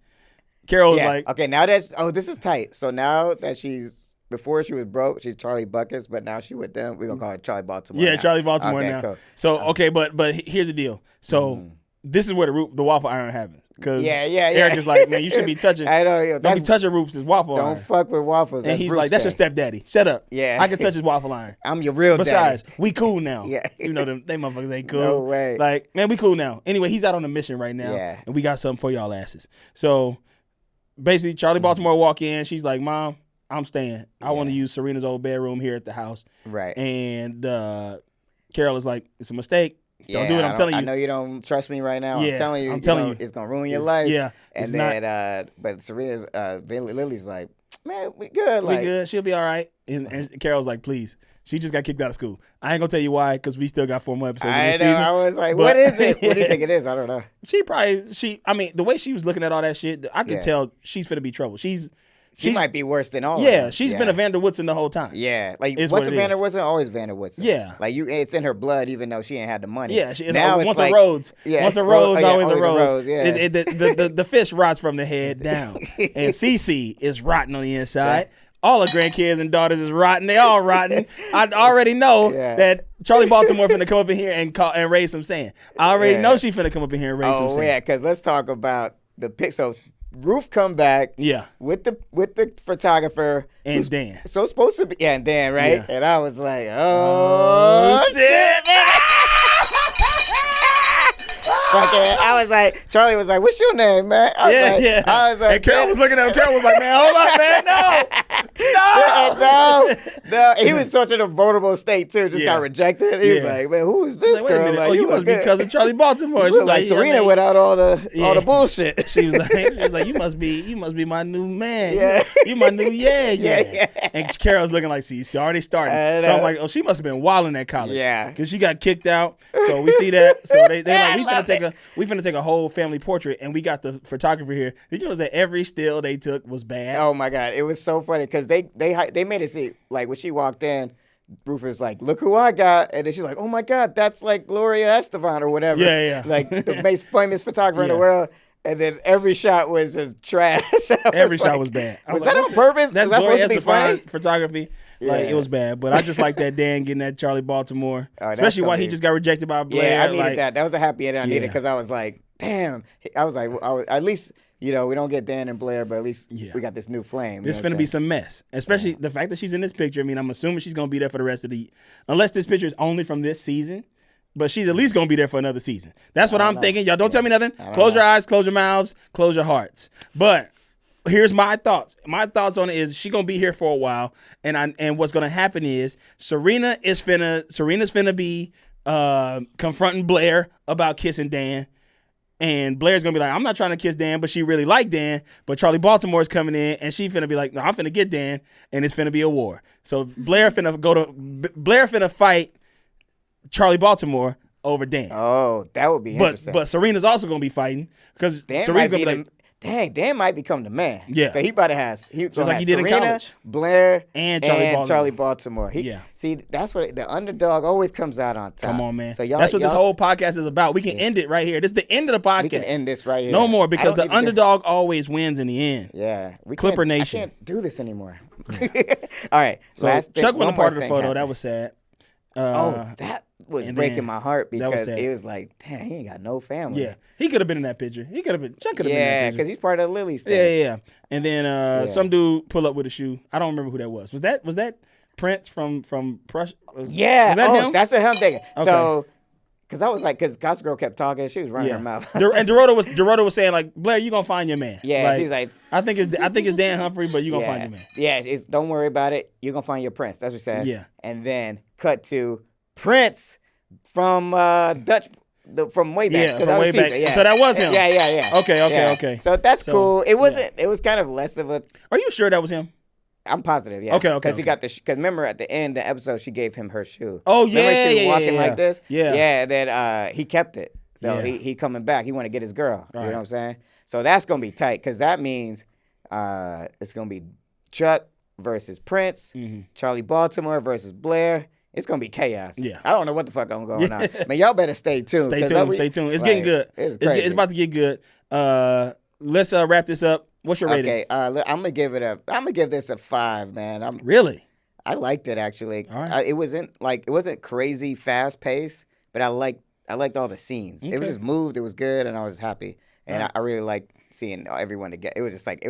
Carol was like, okay, now that's, this is tight. So now that before she was broke, she's Charlie Buckets, but now she with them. We're going to call her Charlie Baltimore. Yeah, now. Charlie Baltimore okay, now. Cool. So, but here's the deal. So this is where the waffle iron happens. Because Eric is like, man, you should be touching. I know. Don't be touching Rufus' waffle iron. Don't fuck with waffles. And he's like, that's your stepdaddy. Shut up. Yeah. I can touch his waffle iron. I'm your real daddy. Besides, we cool now. Yeah. You know, they motherfuckers ain't cool. No way. Like, man, we cool now. Anyway, he's out on a mission right now. Yeah. And we got something for y'all asses. So, basically, Charlie Baltimore walk in. She's like, Mom, I'm staying. I want to use Serena's old bedroom here at the house. Right. And Carol is like, it's a mistake. Don't do it. I'm telling you. I know you don't trust me right now. Yeah, I'm telling you. It's gonna ruin your life. Yeah. And then, but Serena's, Lily's like, man, we good. Like, we good. She'll be all right. And Carol's like, please. She just got kicked out of school. I ain't gonna tell you why, because we still got 4 more episodes. I know. I was like, what is it? What do you think it is? I don't know. I mean, the way she was looking at all that shit, I could tell she's finna be trouble. She might be worse than all of them. Yeah, she's been a Vander Woodson the whole time. Yeah. Like, what's a Vander Woodson? Always Vander Woodson. Yeah. Like, it's in her blood, even though she ain't had the money. Yeah. Once like, a Rhodes. Yeah. Once a Rhodes, always a Rhodes. Rhodes. Yeah. The fish rots from the head down. And Cece is rotten on the inside. All the grandkids and daughters is rotten. They all rotten. I already know that Charlie Baltimore finna come up in here and raise some sand. I already know she finna come up in here and raise some sand. Oh, yeah, because let's talk about the pic. So Ruth come back with the photographer. And Dan. So it's supposed to be, and Dan, right? Yeah. And I was like, oh shit. I was like, Charlie was like, what's your name, man? I was like, and Carol was looking at him. Carol was like, man, hold on, man, no. He was such in a vulnerable state too. Just got rejected. He was like, man, who is this girl? Like, you must be cousin Charlie Baltimore. She was like Serena without all the bullshit. She was like, you must be my new man. Yeah. You my new yeah. And Carol's looking like, see, she already started. So I'm like, oh, she must have been wilding at college. Yeah. Because she got kicked out. So we see that. So they like, we finna take a whole family portrait, and we got the photographer here. Did you know that every still they took was bad? Oh my God, it was so funny because they made it seem like when she walked in, Rufus like, look who I got, and then she's like, oh my God, that's like Gloria Estefan or whatever. Yeah. Like the most famous photographer in the world. And then every shot was just trash. Every shot was bad. Was that on purpose? That's Gloria Estefan photography. Like, it was bad. But I just like that Dan getting that Charlie Baltimore. Especially why he just got rejected by Blair. Yeah, I needed that. That was a happy ending I needed because I was like, damn. I was like, at least, we don't get Dan and Blair, but at least we got this new flame. There's finna be some mess. Especially the fact that she's in this picture. I mean, I'm assuming she's going to be there for the rest of unless this picture is only from this season. But she's at least going to be there for another season. That's what I'm thinking. Y'all don't tell me nothing. Close your eyes, close your mouths, close your hearts. But here's my thoughts. My thoughts on it is she's going to be here for a while. And what's going to happen is Serena's finna be confronting Blair about kissing Dan. And Blair's going to be like, I'm not trying to kiss Dan, but she really liked Dan. But Charlie Baltimore's coming in, and she finna be like, no, I'm finna get Dan, and it's finna be a war. So Blair finna fight Charlie Baltimore over Dan. Oh, that would be interesting. But Serena's also going to be fighting because Serena's going to be like, dang, Dan might become the man. Yeah. But he about to have just like he did Serena, in college. Blair, and Charlie Baltimore. See, that's what the underdog always comes out on top. Come on, man. So that's what this whole podcast is about. We can end it right here. This is the end of the podcast. We can end this right here. No more because the underdog always wins in the end. Yeah. Clipper Nation. I can't do this anymore. All right. So Chuck wasn't part of the photo. That was sad. That was breaking my heart because it was like, damn, he ain't got no family. Yeah, he could have been in that picture. Chuck could have been in that picture. Yeah, because he's part of the Lily's thing. Yeah. And then some dude pull up with a shoe. I don't remember who that was. Was that Prince from Prussia? Yeah. Was that him? That's a him thing. Okay. So, Because I was like, because Gossip Girl kept talking, she was running her mouth. And Dorota was saying like, Blair, you gonna find your man. Yeah, like, she's like, I think it's Dan Humphrey, but you gonna find your man. Yeah, don't worry about it. You're gonna find your prince. That's what she said. Yeah. And then cut to Prince from from way back. Yeah, so from way back. Yeah. So that was him. Yeah. Okay. So that's cool. It wasn't. It was kind of less of a. Are you sure that was him? I'm positive. Yeah. Okay. Because he got the. Because remember at the end of the episode, she gave him her shoe. Oh yeah. Remember she was walking like this. Yeah. Yeah. Then he kept it. So he coming back. He want to get his girl. You know what I'm saying? So that's gonna be tight because that means it's gonna be Chuck versus Prince, Charlie Baltimore versus Blair. It's gonna be chaos. Yeah. I don't know what the fuck I'm going on. Man, y'all better stay tuned. Stay tuned. It's getting good. It's about to get good. Let's wrap this up. What's your rating? Okay. I'm gonna give this a 5, man. Really? I liked it actually. All right. It wasn't crazy fast paced, but I liked all the scenes. Okay. It was just moved. It was good, and I was happy. And I really liked seeing everyone together. It was just like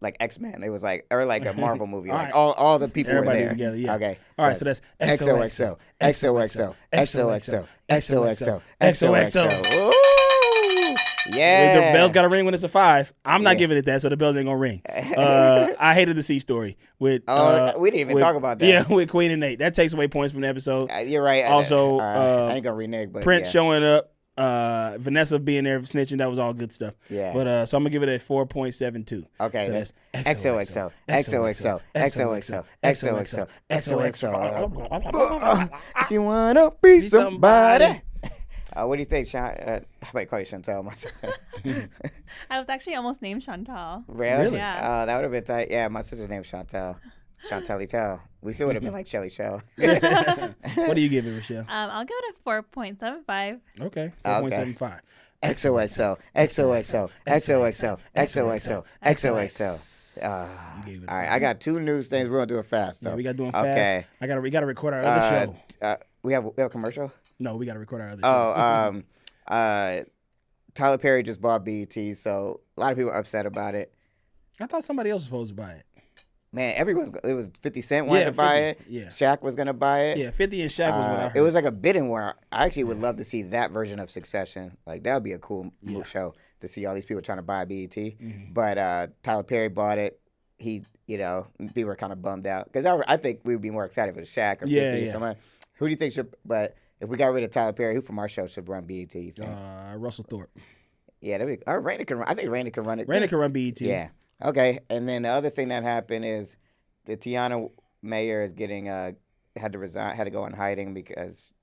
like X-Men. It was like a Marvel movie. All like right. all the people Everybody were there. together, yeah. Okay. All right, so that's XOXO, XOXO, XOXO, XOXO, XOXO. Ooh, yeah. The bell's got to ring when it's a 5. I'm not giving it that, so the bells ain't gonna ring. I hated the C story with. We didn't even talk about that. Yeah, with Queen and Nate. That takes away points from the episode. You're right. Also, I ain't gonna renege, but Prince showing up. Vanessa being there for snitching, that was all good stuff. Yeah. But so I'm gonna give it a 4.72. Okay. So that's XOXO, XOXO, XOXO, XOXO, XOXO. If you wanna be somebody. What do you think, Sean? I might call you Chantel myself. I was actually almost named Chantal. Really? Yeah. That would have been tight. Yeah, my sister's name's Chantel. Chantelly Tell. We still would have been like Shelly Shell. What do you give it, Rochelle? I'll give it a 4.75. Okay, 4.75. XOXO, XOXO, XOXO, XOXO, XOXO. All right, I got 2 news things. We're gonna do it fast though. Yeah, we gotta do them fast. Okay. We gotta record our other show. We have a commercial? No, we gotta record our other show. Tyler Perry just bought BET, so a lot of people are upset about it. I thought somebody else was supposed to buy it. Man, it was 50 Cent wanted to buy it. Yeah. Shaq was going to buy it. Yeah, 50 and Shaq was what I heard. It was like a bidding war. I actually would love to see that version of Succession. Like, that would be a cool show to see all these people trying to buy BET. Mm-hmm. But Tyler Perry bought it. He, people were kind of bummed out. Because I think we would be more excited if it was Shaq or 50 or someone. Who do you think should, but if we got rid of Tyler Perry, who from our show should run BET, you think? Russell Thorpe. Yeah, Raina can run. I think Raina can run it. Raina can run BET. Yeah. Okay. And then the other thing that happened is the Tiana mayor is getting had to resign, had to go in hiding because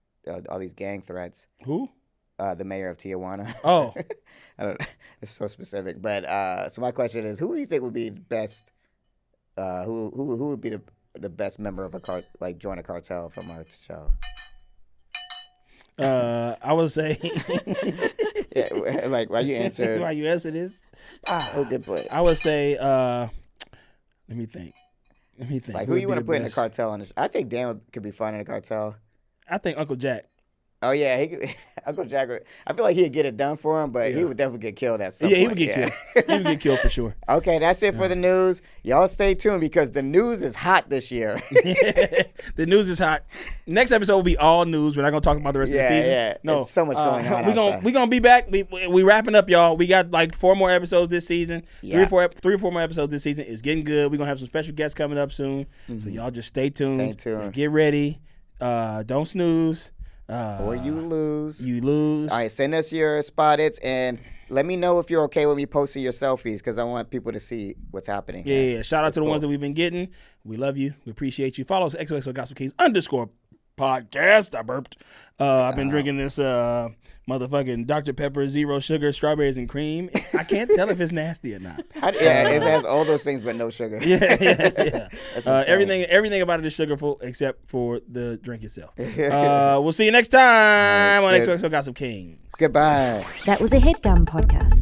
all these gang threats. Who? The mayor of Tijuana. Oh. I don't know. It's so specific. But so my question is, who do you think would be the best? Who would be the best member of join a cartel from our show? I would say. Yeah, like why you answer? Why you answer this? Who could play? I would say. Let me think. Like who you want to put in the cartel on this? I think Dan could be fun in the cartel. I think Uncle Jack. Oh yeah, Uncle Jack. I feel like he'd get it done for him, but he would definitely get killed at some point. He would get killed. He would get killed for sure. Okay, that's it for the news. Y'all stay tuned because the news is hot this year. The news is hot. Next episode will be all news. We're not gonna talk about the rest of the season. Yeah, no, there's so much going on. We're gonna be back. We wrapping up, y'all. We got like 4 more episodes this season. Yeah. 3 or 4 more episodes this season. It's getting good. We're gonna have some special guests coming up soon. Mm-hmm. So y'all just stay tuned. Stay tuned. Get ready. Don't snooze. Or you lose. You lose. All right, send us your spot its and let me know if you're okay with me posting your selfies because I want people to see what's happening. Yeah. Shout out to the ones that we've been getting. We love you. We appreciate you. Follow us at XOXO Gospel Kings _podcast. I burped. I've been drinking this motherfucking Dr. Pepper, 0 sugar, strawberries and cream. I can't tell if it's nasty or not. It has all those things but no sugar. Yeah. Everything about it is sugarful except for the drink itself. We'll see you next time on XOXO Gossip Kings. Goodbye. That was a Headgum podcast.